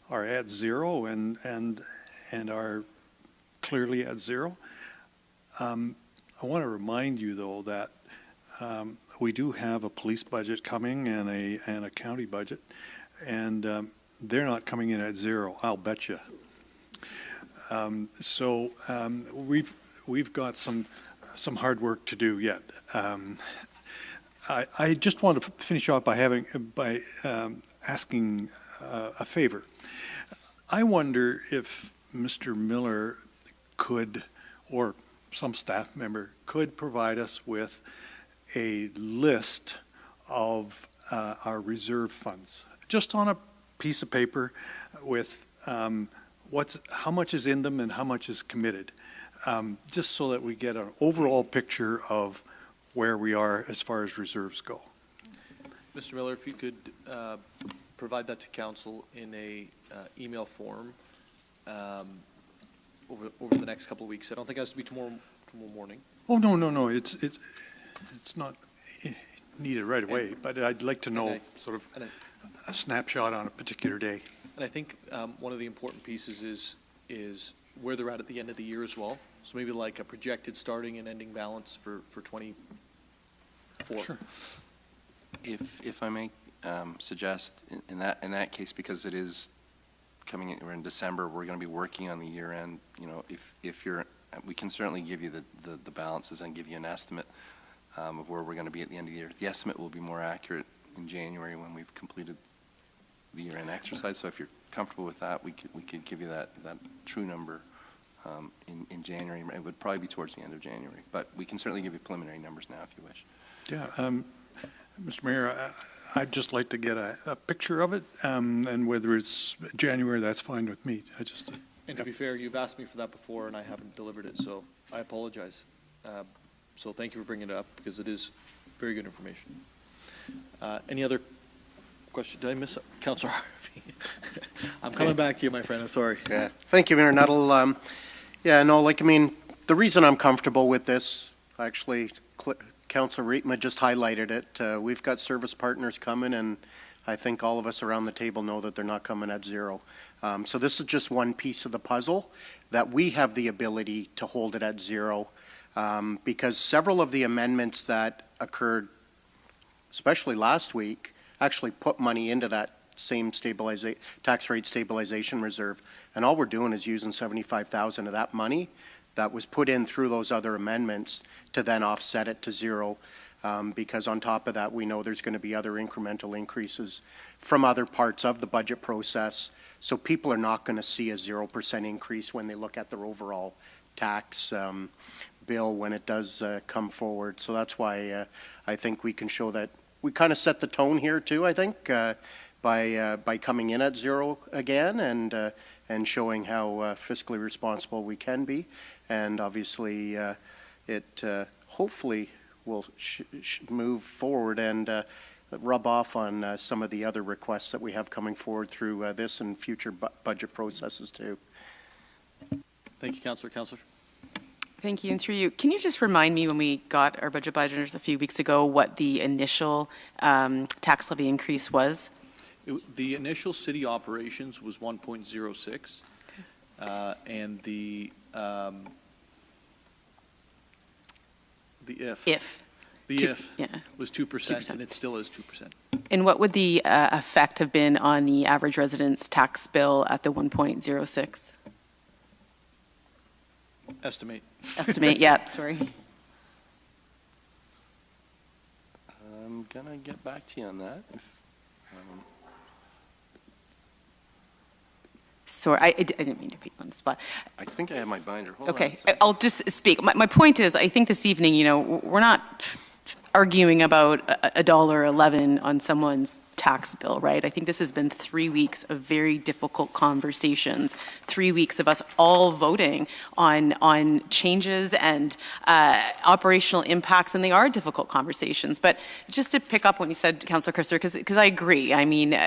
are at zero and are clearly at zero. I want to remind you, though, that we do have a police budget coming and a county budget, and they're not coming in at zero, I'll bet you. So we've got some hard work to do yet. I just want to finish off by asking a favor. I wonder if Mr. Miller could, or some staff member could, provide us with a list of our reserve funds, just on a piece of paper with how much is in them and how much is committed, just so that we get an overall picture of where we are as far as reserves go. Mr. Miller, if you could provide that to council in a email form over the next couple of weeks. I don't think it has to be tomorrow morning. Oh, no, it's not needed right away, but I'd like to know sort of a snapshot on a particular day. And I think one of the important pieces is where they're at the end of the year as well. So maybe like a projected starting and ending balance for 24. Sure. If I may suggest, in that case, because it is coming in, we're in December, we're going to be working on the year end. You know, if you're, we can certainly give you the balances and give you an estimate of where we're going to be at the end of the year. The estimate will be more accurate in January when we've completed the year end exercise. So if you're comfortable with that, we could give you that true number in January. It would probably be towards the end of January, but we can certainly give you preliminary numbers now if you wish. Yeah, Mr. Mayor, I'd just like to get a picture of it, and whether it's January, that's fine with me. And to be fair, you've asked me for that before, and I haven't delivered it, so I apologize. So thank you for bringing it up, because it is very good information. Any other question? Did I miss it? Councillor Harvey. I'm coming back to you, my friend. I'm sorry. Yeah. Thank you, Mayor Nuttall. The reason I'm comfortable with this, actually, Councillor Riepma just highlighted it. We've got service partners coming, and I think all of us around the table know that they're not coming at zero. So this is just one piece of the puzzle that we have the ability to hold it at zero, because several of the amendments that occurred, especially last week, actually put money into that same tax rate stabilization reserve, and all we're doing is using $75,000 of that money that was put in through those other amendments to then offset it to zero, because on top of that, we know there's going to be other incremental increases from other parts of the budget process, so people are not going to see a 0% increase when they look at their overall tax bill when it does come forward. So that's why I think we can show that we kind of set the tone here too, I think, by coming in at zero again and showing how fiscally responsible we can be. And obviously, it hopefully will move forward and rub off on some of the other requests that we have coming forward through this and future budget processes too. Thank you, Councillor. Councillor. Thank you, and through you, can you just remind me when we got our budget budgeters a few weeks ago what the initial tax levy increase was? The initial city operations was 1.06. and the if. If. The Two- if yeah. was 2%, 2%. and it still is 2%. And what would the effect have been on the average resident's tax bill at the 1.06? Estimate. Estimate, yep, sorry. I'm gonna get back to you on that. Sorry, I didn't mean to put you on the spot. I think I have my binder. Hold on a Okay, second. I'll just speak. My point is, I think this evening, you know, we're not arguing about $1.11 on someone's tax bill, right? I think this has been 3 weeks of very difficult conversations, 3 weeks of us all voting on changes and operational impacts, and they are difficult conversations. But just to pick up what you said, Councillor Courser, because I agree. I mean,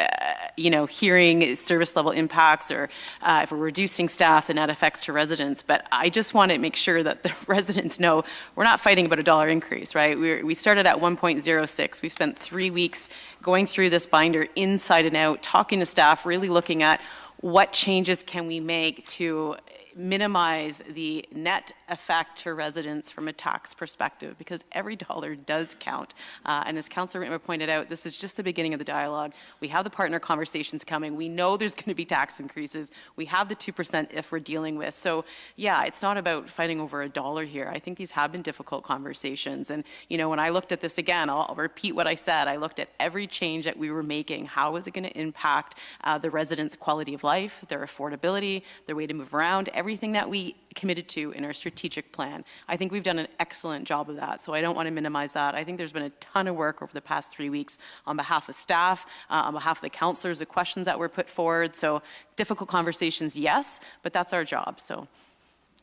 you know, hearing service level impacts or if we're reducing staff, the net effects to residents. But I just want to make sure that the residents know we're not fighting about a dollar increase, right? We started at 1.06. We spent 3 weeks going through this binder inside and out, talking to staff, really looking at what changes can we make to minimize the net effect to residents from a tax perspective, because every dollar does count. And as Councillor Rittmer pointed out, this is just the beginning of the dialogue. We have the partner conversations coming. We know there's going to be tax increases. We have the 2% if we're dealing with. So yeah, it's not about fighting over a dollar here. I think these have been difficult conversations. And you know, when I looked at this again, I'll repeat what I said. I looked at every change that we were making. How is it going to impact the residents' quality of life, their affordability, their way to move around, everything that we committed to in our strategic plan. I think we've done an excellent job of that, so I don't want to minimize that. I think there's been a ton of work over the past 3 weeks on behalf of staff, on behalf of the councillors, the questions that were put forward. So difficult conversations, yes, but that's our job. So,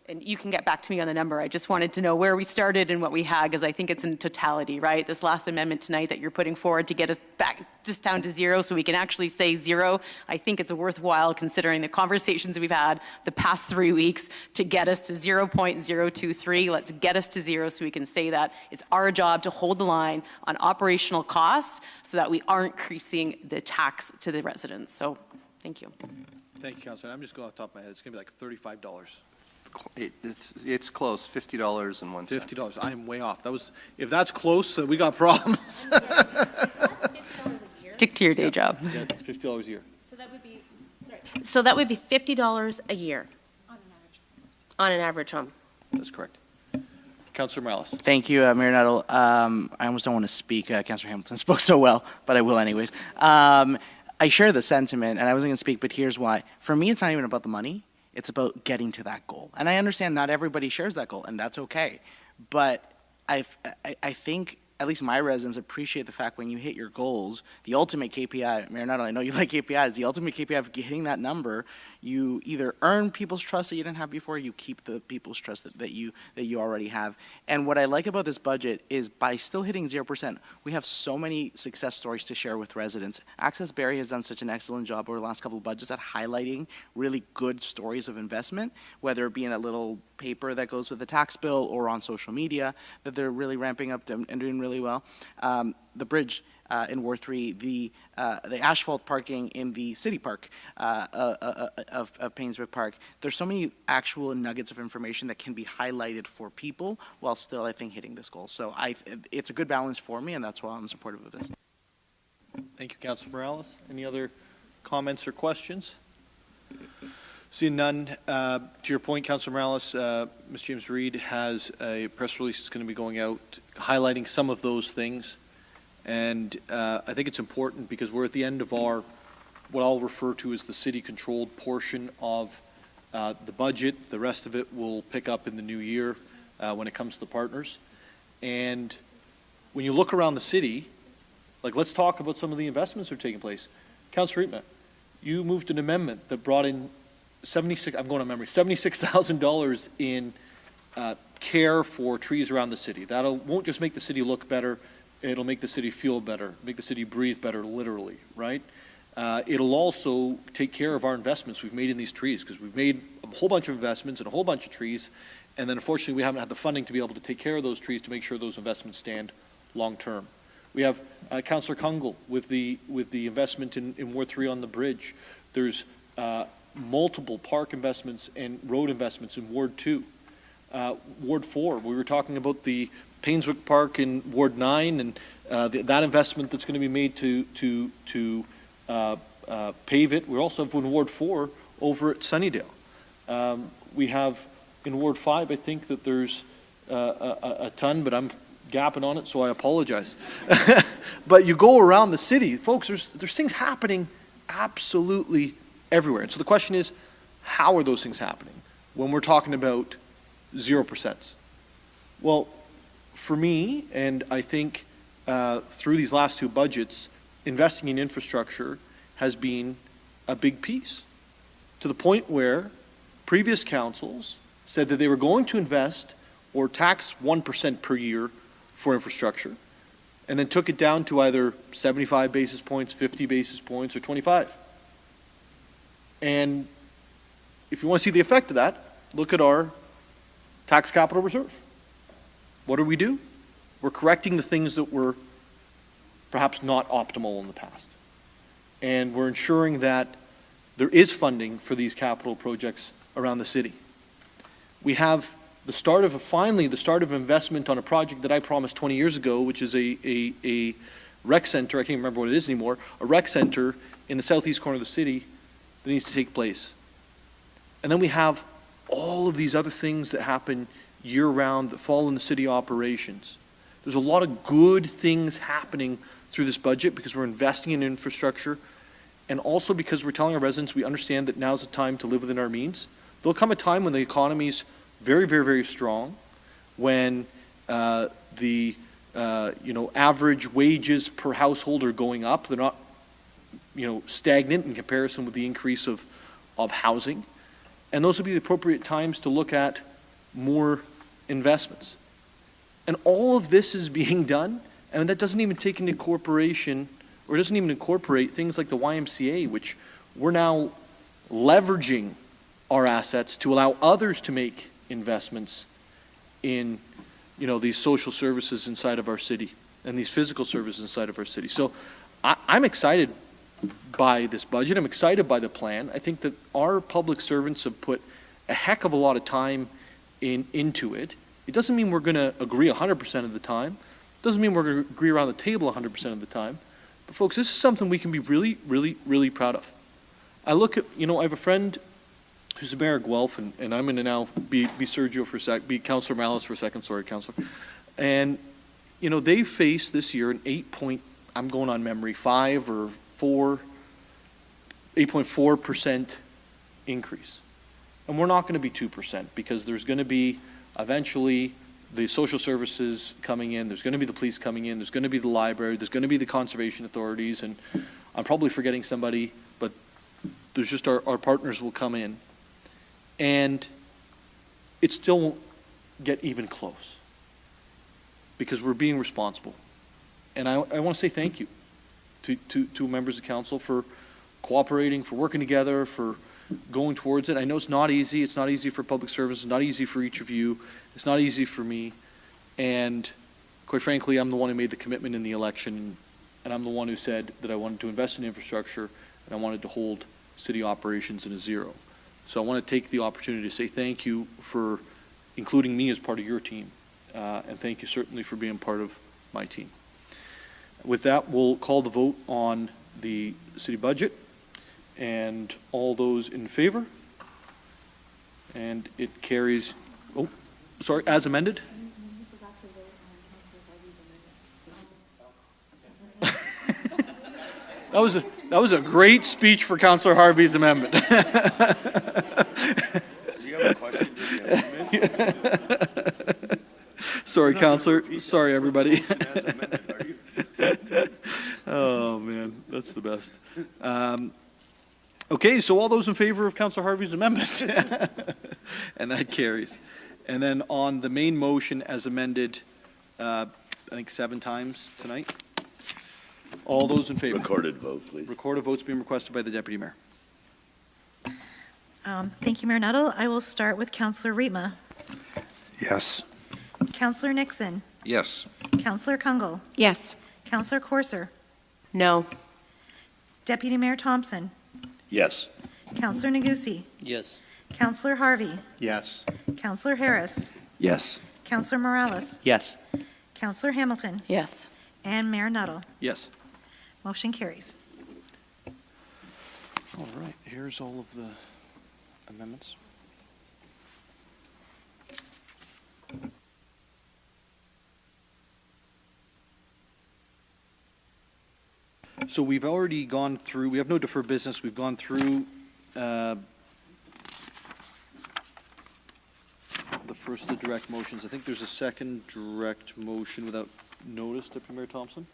and you can get back to me on the number. I just wanted to know where we started and what we had, because I think it's in totality, right? This last amendment tonight that you're putting forward to get us back just down to zero so we can actually say zero, I think it's worthwhile considering the conversations we've had the past 3 weeks to get us to 0.023. Let's get us to zero so we can say that it's our job to hold the line on operational costs so that we aren't increasing the tax to the residents. So, thank you. Thank you, Councillor. I'm just going off the top of my head. It's going to be like $35. It's close, $50 and 1 cent. $50. I am way off. That was, if that's close, we got problems. Stick to your day job. Yeah, it's $50 a year. So that would be $50 a year on an average home. That's correct. Councillor Morales. Thank you, Mayor Nuttall. I almost don't want to speak. Councillor Hamilton spoke so well, but I will anyways. I share the sentiment, and I wasn't going to speak, but here's why. For me, it's not even about the money. It's about getting to that goal. And I understand not everybody shares that goal, and that's okay. But I think at least my residents appreciate the fact when you hit your goals, the ultimate KPI, Mayor Nuttall, I know you like KPIs, the ultimate KPI of hitting that number, you either earn people's trust that you didn't have before, you keep the people's trust that you already have. And what I like about this budget is by still hitting 0%, we have so many success stories to share with residents. Access Barrie has done such an excellent job over the last couple of budgets at highlighting really good stories of investment, whether it be in a little paper that goes with the tax bill or on social media, that they're really ramping up and doing really well. The bridge in Ward 3, the asphalt parking in the city park of Painswick Park. There's so many actual nuggets of information that can be highlighted for people while still, I think, hitting this goal. So it's a good balance for me, and that's why I'm supportive of this. Thank you, Councillor Morales. Any other comments or questions? Seeing none, to your point, Councillor Morales, Ms. James Reed has a press release that's going to be going out highlighting some of those things. And I think it's important because we're at the end of what I'll refer to as the city-controlled portion of the budget. The rest of it will pick up in the new year when it comes to the partners. And when you look around the city, like let's talk about some of the investments that are taking place. Councillor Rittmer, you moved an amendment that brought in $76,000 in care for trees around the city. That won't just make the city look better, it'll make the city feel better, make the city breathe better, literally, right? It'll also take care of our investments we've made in these trees, because we've made a whole bunch of investments in a whole bunch of trees, and then unfortunately we haven't had the funding to be able to take care of those trees to make sure those investments stand long-term. We have Councillor Kungle with the investment in Ward 3 on the bridge. There's multiple park investments and road investments in Ward 2. Ward 4, we were talking about the Painswick Park in Ward 9 and that investment that's going to be made to pave it. We also have in Ward 4 over at Sunnydale. We have in Ward 5, I think that there's a ton, but I'm gapping on it, so I apologize. But you go around the city, folks, there's things happening absolutely everywhere. And so the question is, how are those things happening when we're talking about 0%? Well, for me, and I think through these last two budgets, investing in infrastructure has been a big piece, to the point where previous councils said that they were going to invest or tax 1% per year for infrastructure, and then took it down to either 75 basis points, 50 basis points, or 25. And if you want to see the effect of that, look at our tax capital reserve. What do? We're correcting the things that were perhaps not optimal in the past. And we're ensuring that there is funding for these capital projects around the city. We have finally the start of investment on a project that I promised 20 years ago, which is a rec center. I can't remember what it is anymore. A rec center in the southeast corner of the city that needs to take place. And then we have all of these other things that happen year-round that fall in the city operations. There's a lot of good things happening through this budget because we're investing in infrastructure, and also because we're telling our residents we understand that now's the time to live within our means. There'll come a time when the economy's very, very, very strong, when the average wages per household are going up. They're not stagnant in comparison with the increase of housing. And those would be the appropriate times to look at more investments. And all of this is being done, and that doesn't even take into incorporation, or doesn't even incorporate things like the YMCA, which we're now leveraging our assets to allow others to make investments in these social services inside of our city and these physical services inside of our city. So I'm excited by this budget. I'm excited by the plan. I think that our public servants have put a heck of a lot of time into it. It doesn't mean we're going to agree 100% of the time. It doesn't mean we're going to agree around the table 100% of the time. But folks, this is something we can be really, really, really proud of. I look at, I have a friend who's the mayor of Guelph, and I'm going to now be Sergio for a sec, be Councillor Malice for a second, sorry, Councillor. And, they face this year an 8.4% increase. And we're not going to be 2% because there's going to be eventually the social services coming in, there's going to be the police coming in, there's going to be the library, there's going to be the conservation authorities, and I'm probably forgetting somebody, but there's just our partners will come in. And it still won't get even close because we're being responsible. And I want to say thank you to members of council for cooperating, for working together, for going towards it. I know it's not easy. It's not easy for public service. It's not easy for each of you. It's not easy for me. And quite frankly, I'm the one who made the commitment in the election, and I'm the one who said that I wanted to invest in infrastructure and I wanted to hold city operations in a zero. So I want to take the opportunity to say thank you for including me as part of your team, and thank you certainly for being part of my team. With that, we'll call the vote on the city budget, and all those in favor, and it carries, as amended. That was a great speech for Councillor Harvey's amendment. Do you have a question? Sorry, Councillor. Sorry, everybody. Oh, man, that's the best. Okay, so all those in favor of Councillor Harvey's amendment? And that carries. And then on the main motion as amended, I think 7 times tonight. All those in favor? Recorded vote, please. Recorded votes being requested by the Deputy Mayor. Thank you, Mayor Nuttall. I will start with Councillor Rietma. Yes. Councillor Nixon. Yes. Councillor Kungle. Yes. Councillor Courser. No. Deputy Mayor Thomson. Yes. Councillor Negussi. Yes. Councillor Harvey. Yes. Councillor Harris. Yes. Councillor Morales. Yes. Councillor Hamilton. Yes. And Mayor Nuttall. Yes. Motion carries. All right, here's all of the amendments. So we've already gone through, we have no deferred business, we've gone through the first of the direct motions. I think there's a second direct motion without notice, Deputy Mayor Thomson?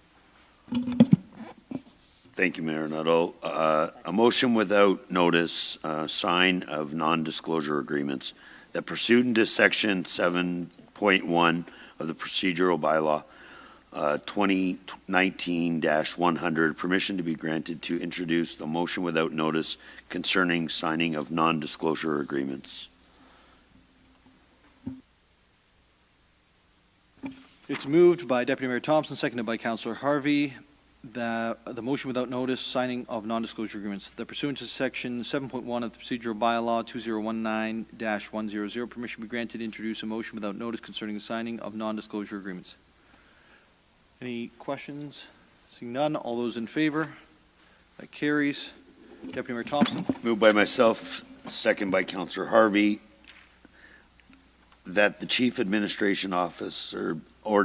Thank you, Mayor Nuttall. A motion without notice, sign of non-disclosure agreements that pursuant to Section 7.1 of the procedural bylaw, 2019-100, permission to be granted to introduce the motion without notice concerning signing of non-disclosure agreements. It's moved by Deputy Mayor Thomson, seconded by Councillor Harvey, the motion without notice, signing of non-disclosure agreements. That pursuant to Section 7.1 of the procedural bylaw 2019-100, permission be granted to introduce a motion without notice concerning the signing of non-disclosure agreements. Any questions? Seeing none, all those in favor? That carries. Deputy Mayor Thomson. Moved by myself, second by Councillor Harvey, that the Chief Administration Officer or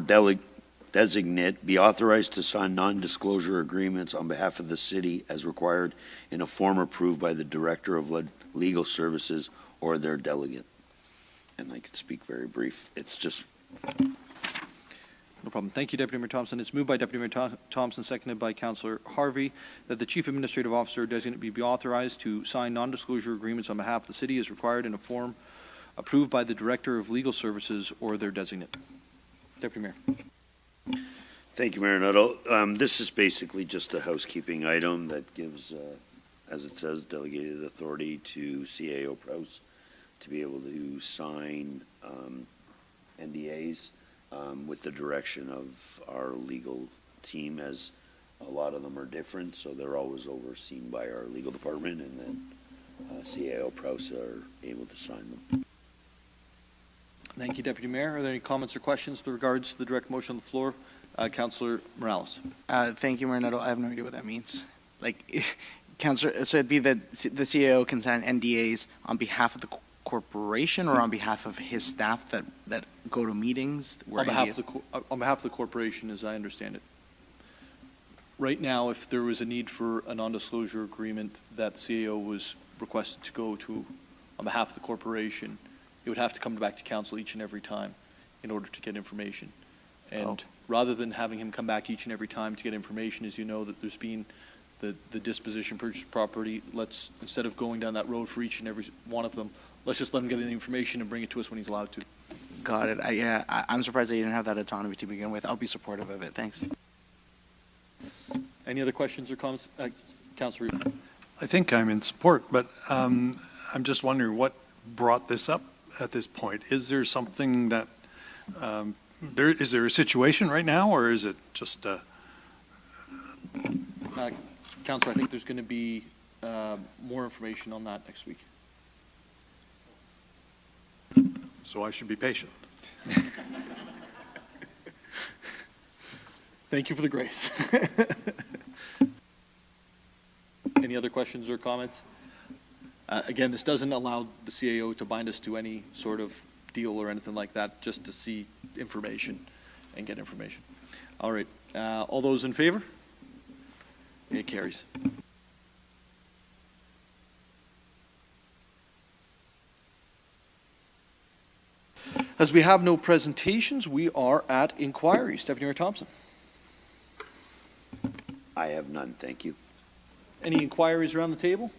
designate be authorized to sign non-disclosure agreements on behalf of the city as required in a form approved by the Director of Legal Services or their delegate. And I could speak very brief. It's just... No problem. Thank you, Deputy Mayor Thomson. It's moved by Deputy Mayor Thomson, seconded by Councillor Harvey, that the Chief Administrative Officer designate be authorized to sign non-disclosure agreements on behalf of the city as required in a form approved by the Director of Legal Services or their designate. Deputy Mayor. Thank you, Mayor Nuttall. This is basically just a housekeeping item that gives, as it says, delegated authority to CAO Prowse to be able to sign NDAs with the direction of our legal team, as a lot of them are different, so they're always overseen by our legal department, and then CAO Prowse are able to sign them. Thank you, Deputy Mayor. Are there any comments or questions with regards to the direct motion on the floor? Councillor Morales. Thank you, Mayor Nuttall. I have no idea what that means. Like, Councillor, so it'd be that the CAO can sign NDAs on behalf of the corporation or on behalf of his staff that go to meetings? On behalf of the corporation, as I understand it. Right now, if there was a need for a non-disclosure agreement that the CAO was requested to go to on behalf of the corporation, it would have to come back to council each and every time in order to get information. And rather than having him come back each and every time to get information, as you know, that there's been the disposition purchase property, let's, instead of going down that road for each and every one of them, let's just let him get the information and bring it to us when he's allowed to. Got it. I'm surprised that you didn't have that autonomy to begin with. I'll be supportive of it. Thanks. Any other questions or comments? Councillor Reed. I think I'm in support, but I'm just wondering what brought this up at this point. Is there something that, is there a situation right now, or is it just Councillor, I think there's going to be more information on that next week. So I should be patient. Thank you for the grace. Any other questions or comments? Again, this doesn't allow the CAO to bind us to any sort of deal or anything like that, just to see information and get information. All right. All those in favor? It carries. As we have no presentations, we are at inquiries. Deputy Mayor Thomson. I have none, thank you. Any inquiries around the table?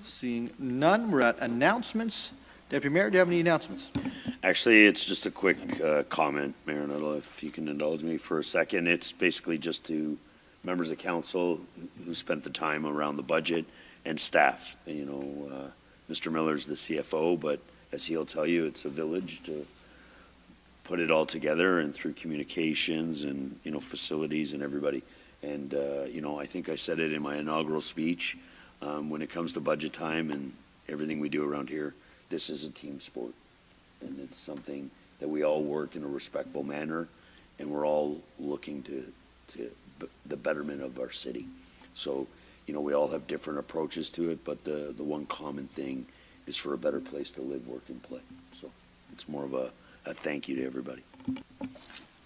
Seeing none, we're at announcements. Deputy Mayor, do you have any announcements? Actually, it's just a quick comment, Mayor Nuttall, if you can indulge me for a second. It's basically just to members of council who spent the time around the budget and staff. You know, Mr. Miller's the CFO, but as he'll tell you, it's a village to put it all together, and through communications and, you know, facilities and everybody. And, you know, I think I said it in my inaugural speech. When it comes to budget time and everything we do around here, this is a team sport. And it's something that we all work in a respectful manner, and we're all looking to the betterment of our city. So, you know, we all have different approaches to it, but the one common thing is for a better place to live, work, and play. So it's more of a thank you to everybody.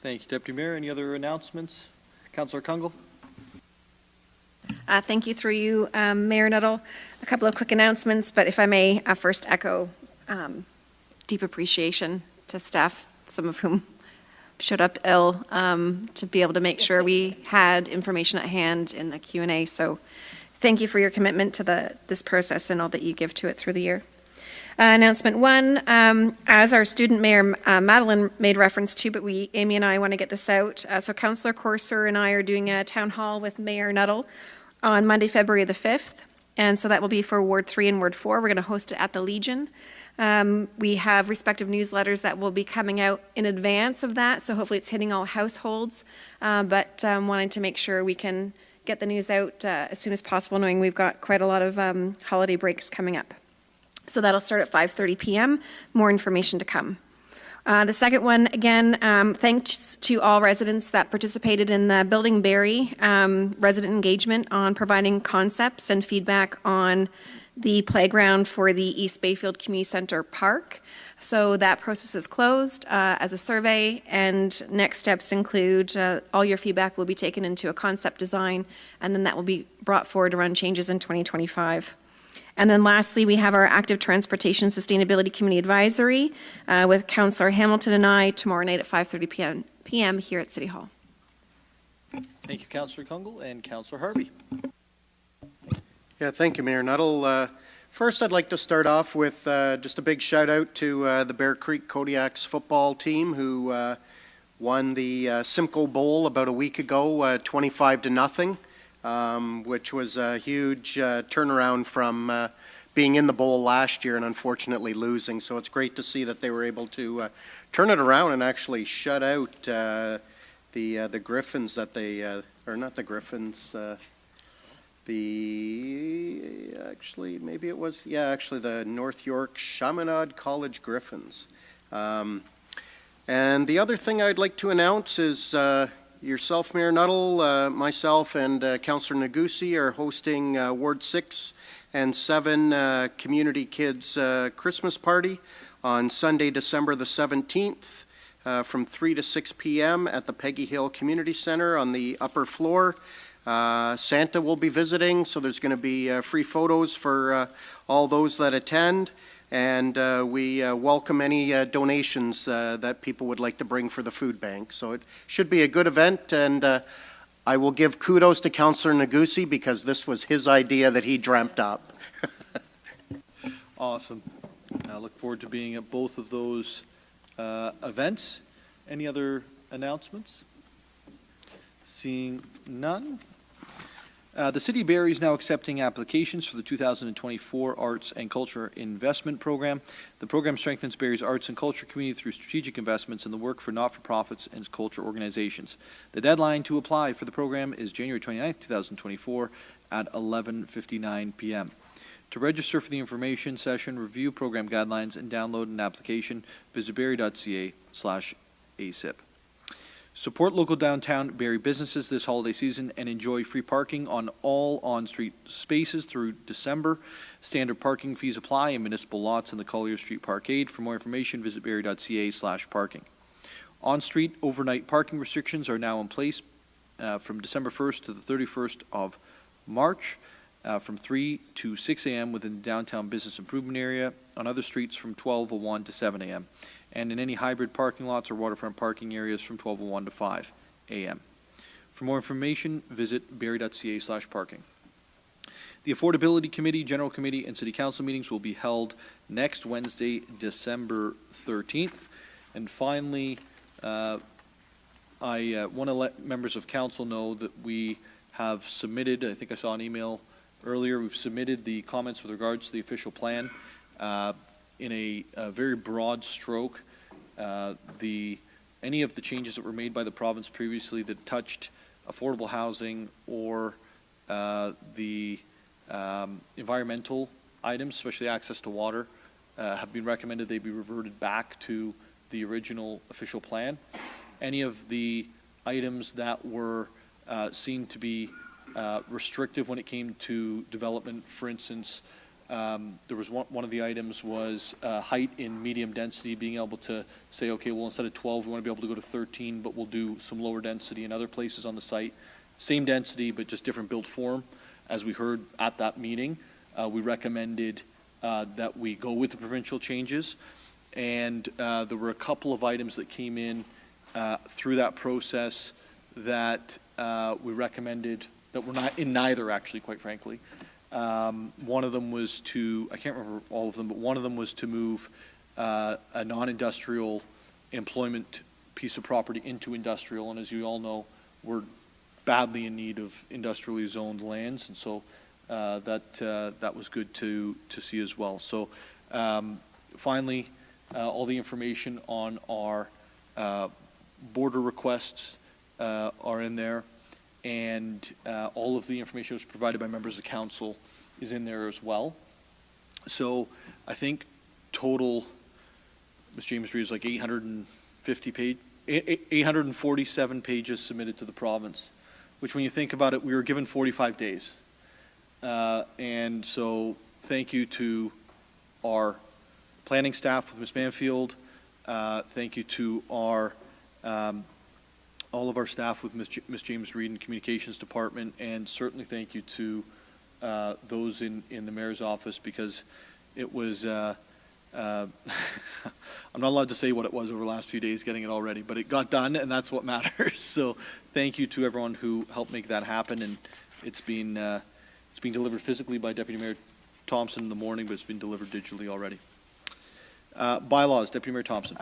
Thank you, Deputy Mayor. Any other announcements? Councillor Kungl? Thank you, through you, Mayor Nuttall. A couple of quick announcements, but if I may first echo deep appreciation to staff, some of whom showed up ill, to be able to make sure we had information at hand in the Q&A. So thank you for your commitment to this process and all that you give to it through the year. Announcement one, as our student mayor, Madeline, made reference to, but Amy and I want to get this out. So Councillor Courser and I are doing a town hall with Mayor Nuttall on Monday, February the 5th. And so that will be for Ward 3 and Ward 4. We're going to host it at the Legion. We have respective newsletters that will be coming out in advance of that. So hopefully it's hitting all households. But wanting to make sure we can get the news out as soon as possible, knowing we've got quite a lot of holiday breaks coming up. So that'll start at 5:30 p.m. More information to come. The second one, again, thanks to all residents that participated in the Building Barrie resident engagement on providing concepts and feedback on the playground for the East Bayfield Community Centre Park. So that process is closed as a survey, and next steps include all your feedback will be taken into a concept design, and then that will be brought forward to run changes in 2025. And then lastly, we have our Active Transportation Sustainability Committee Advisory with Councillor Hamilton and I tomorrow night at 5:30 p.m. here at City Hall. Thank you, Councillor Kungl and Councillor Harvey. Yeah, thank you, Mayor Nuttall. First, I'd like to start off with just a big shout out to the Bear Creek Kodiaks football team who won the Simcoe Bowl about a week ago, 25-0. Which was a huge turnaround from being in the bowl last year and unfortunately losing. So it's great to see that they were able to turn it around and actually shut out the Griffins that they, or not the Griffins, actually maybe it was, yeah, actually the North York Chaminade College Griffins. And the other thing I'd like to announce is yourself, Mayor Nuttall, myself, and Councillor Negussi are hosting Ward 6 and 7 Community Kids Christmas Party on Sunday, December the 17th from 3 to 6 p.m. at the Peggy Hill Community Centre on the upper floor. Santa will be visiting, so there's going to be free photos for all those that attend. And we welcome any donations that people would like to bring for the food bank. So it should be a good event, and I will give kudos to Councillor Negussi because this was his idea that he dreamt up. Awesome. I look forward to being at both of those events. Any other announcements? Seeing none. The City of Barrie is now accepting applications for the 2024 Arts and Culture Investment Program. The program strengthens Barrie's arts and culture community through strategic investments in the work for not-for-profits and culture organizations. The deadline to apply for the program is January 29th, 2024 at 11:59 p.m. To register for the information session, review program guidelines, and download an application, visit barrie.ca/ASIP. Support local downtown Barrie businesses this holiday season and enjoy free parking on all on-street spaces through December. Standard parking fees apply in municipal lots in the Collier Street Parkade. For more information, visit barrie.ca/parking. On-street overnight parking restrictions are now in place from December 1st to the 31st of March from 3 to 6 a.m. within the downtown business improvement area, on other streets from 12:01 to 7 a.m. and in any hybrid parking lots or waterfront parking areas from 12:01 to 5 a.m. For more information, visit barrie.ca/parking. The Affordability Committee, General Committee, and City Council meetings will be held next Wednesday, December 13th. And finally, I want to let members of council know that we have submitted, I think I saw an email earlier, we've submitted the comments with regards to the official plan. In a very broad stroke, any of the changes that were made by the province previously that touched affordable housing or the Environmental items, especially access to water, have been recommended they be reverted back to the original official plan. Any of the items that were seen to be restrictive when it came to development, for instance, there was one of the items was height in medium density, being able to say, okay, well, instead of 12, we want to be able to go to 13, but we'll do some lower density in other places on the site. Same density, but just different build form. As we heard at that meeting, we recommended that we go with the provincial changes. And there were a couple of items that came in through that process that we recommended that were not in neither, actually, quite frankly. One of them was to, I can't remember all of them, but one of them was to move a non-industrial employment piece of property into industrial. And as you all know, we're badly in need of industrially zoned lands. And so that was good to see as well. So finally, all the information on our border requests are in there. And all of the information that was provided by members of council is in there as well. So I think total, Ms. James Reed, is like 847 pages submitted to the province, which when you think about it, we were given 45 days. And so thank you to our planning staff with Ms. Manfield. Thank you to our all of our staff with Ms. James Reed in Communications Department, and certainly thank you to those in the Mayor's office, because it was, I'm not allowed to say what it was over the last few days getting it all ready, but it got done, and that's what matters. So thank you to everyone who helped make that happen, and it's being delivered physically by Deputy Mayor Thomson in the morning, but it's been delivered digitally already. Bylaws, Deputy Mayor Thomson.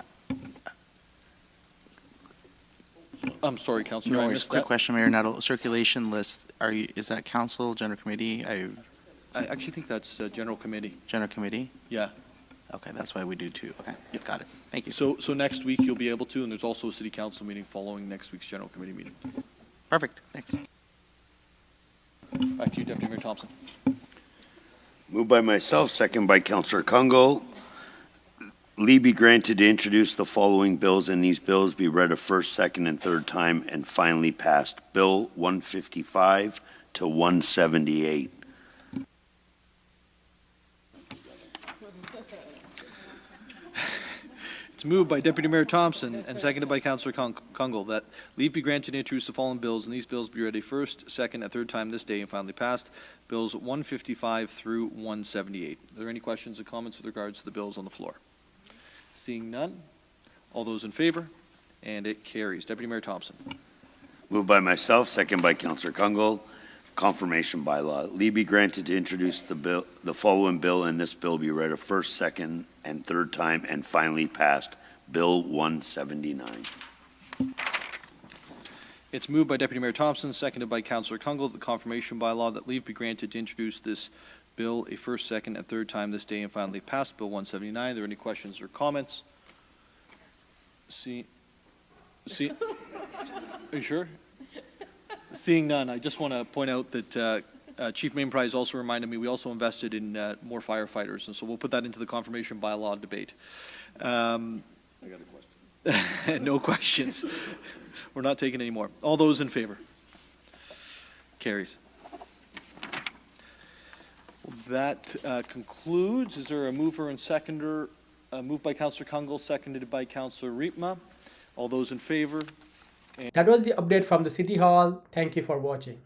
I'm sorry, Councillor. No worries. Quick question, Mayor Nuttall. Circulation list, is that council, general committee? I actually think that's general committee. General committee? Yeah. Okay, that's why we do two. Okay, yep. Got it. Thank you. So next week you'll be able to, and there's also a city council meeting following next week's general committee meeting. Perfect. Thanks. Back to you, Deputy Mayor Thomson. Moved by myself, second by Councillor Kungl. Leave be granted to introduce the following bills, and these bills be read a first, second, and third time and finally passed. Bill 155 to 178. It's moved by Deputy Mayor Thomson and seconded by Councillor Kungl that leave be granted to introduce the following bills, and these bills be read a first, second, and third time this day and finally passed. Bills 155 through 178. Are there any questions or comments with regards to the bills on the floor? Seeing none, all those in favor, and it carries. Deputy Mayor Thomson. Moved by myself, second by Councillor Kungl. Confirmation bylaw. Leave be granted to introduce the following bill, and this bill be read a first, second, and third time and finally passed. Bill 179. It's moved by Deputy Mayor Thomson, seconded by Councillor Kungl, the confirmation bylaw that leave be granted to introduce this bill a first, second, and third time this day and finally passed. Bill 179. Are there any questions or comments? See, are you sure? Seeing none, I just want to point out that Chief Mainprize also reminded me we also invested in more firefighters, and so we'll put that into the confirmation bylaw debate. I got a question. No questions. We're not taking any more. All those in favor? Carries. Well, that concludes. Is there a mover and seconder? Moved by Councillor Kungl, seconded by Councillor Riepma. All those in favor? That was the update from the City Hall. Thank you for watching.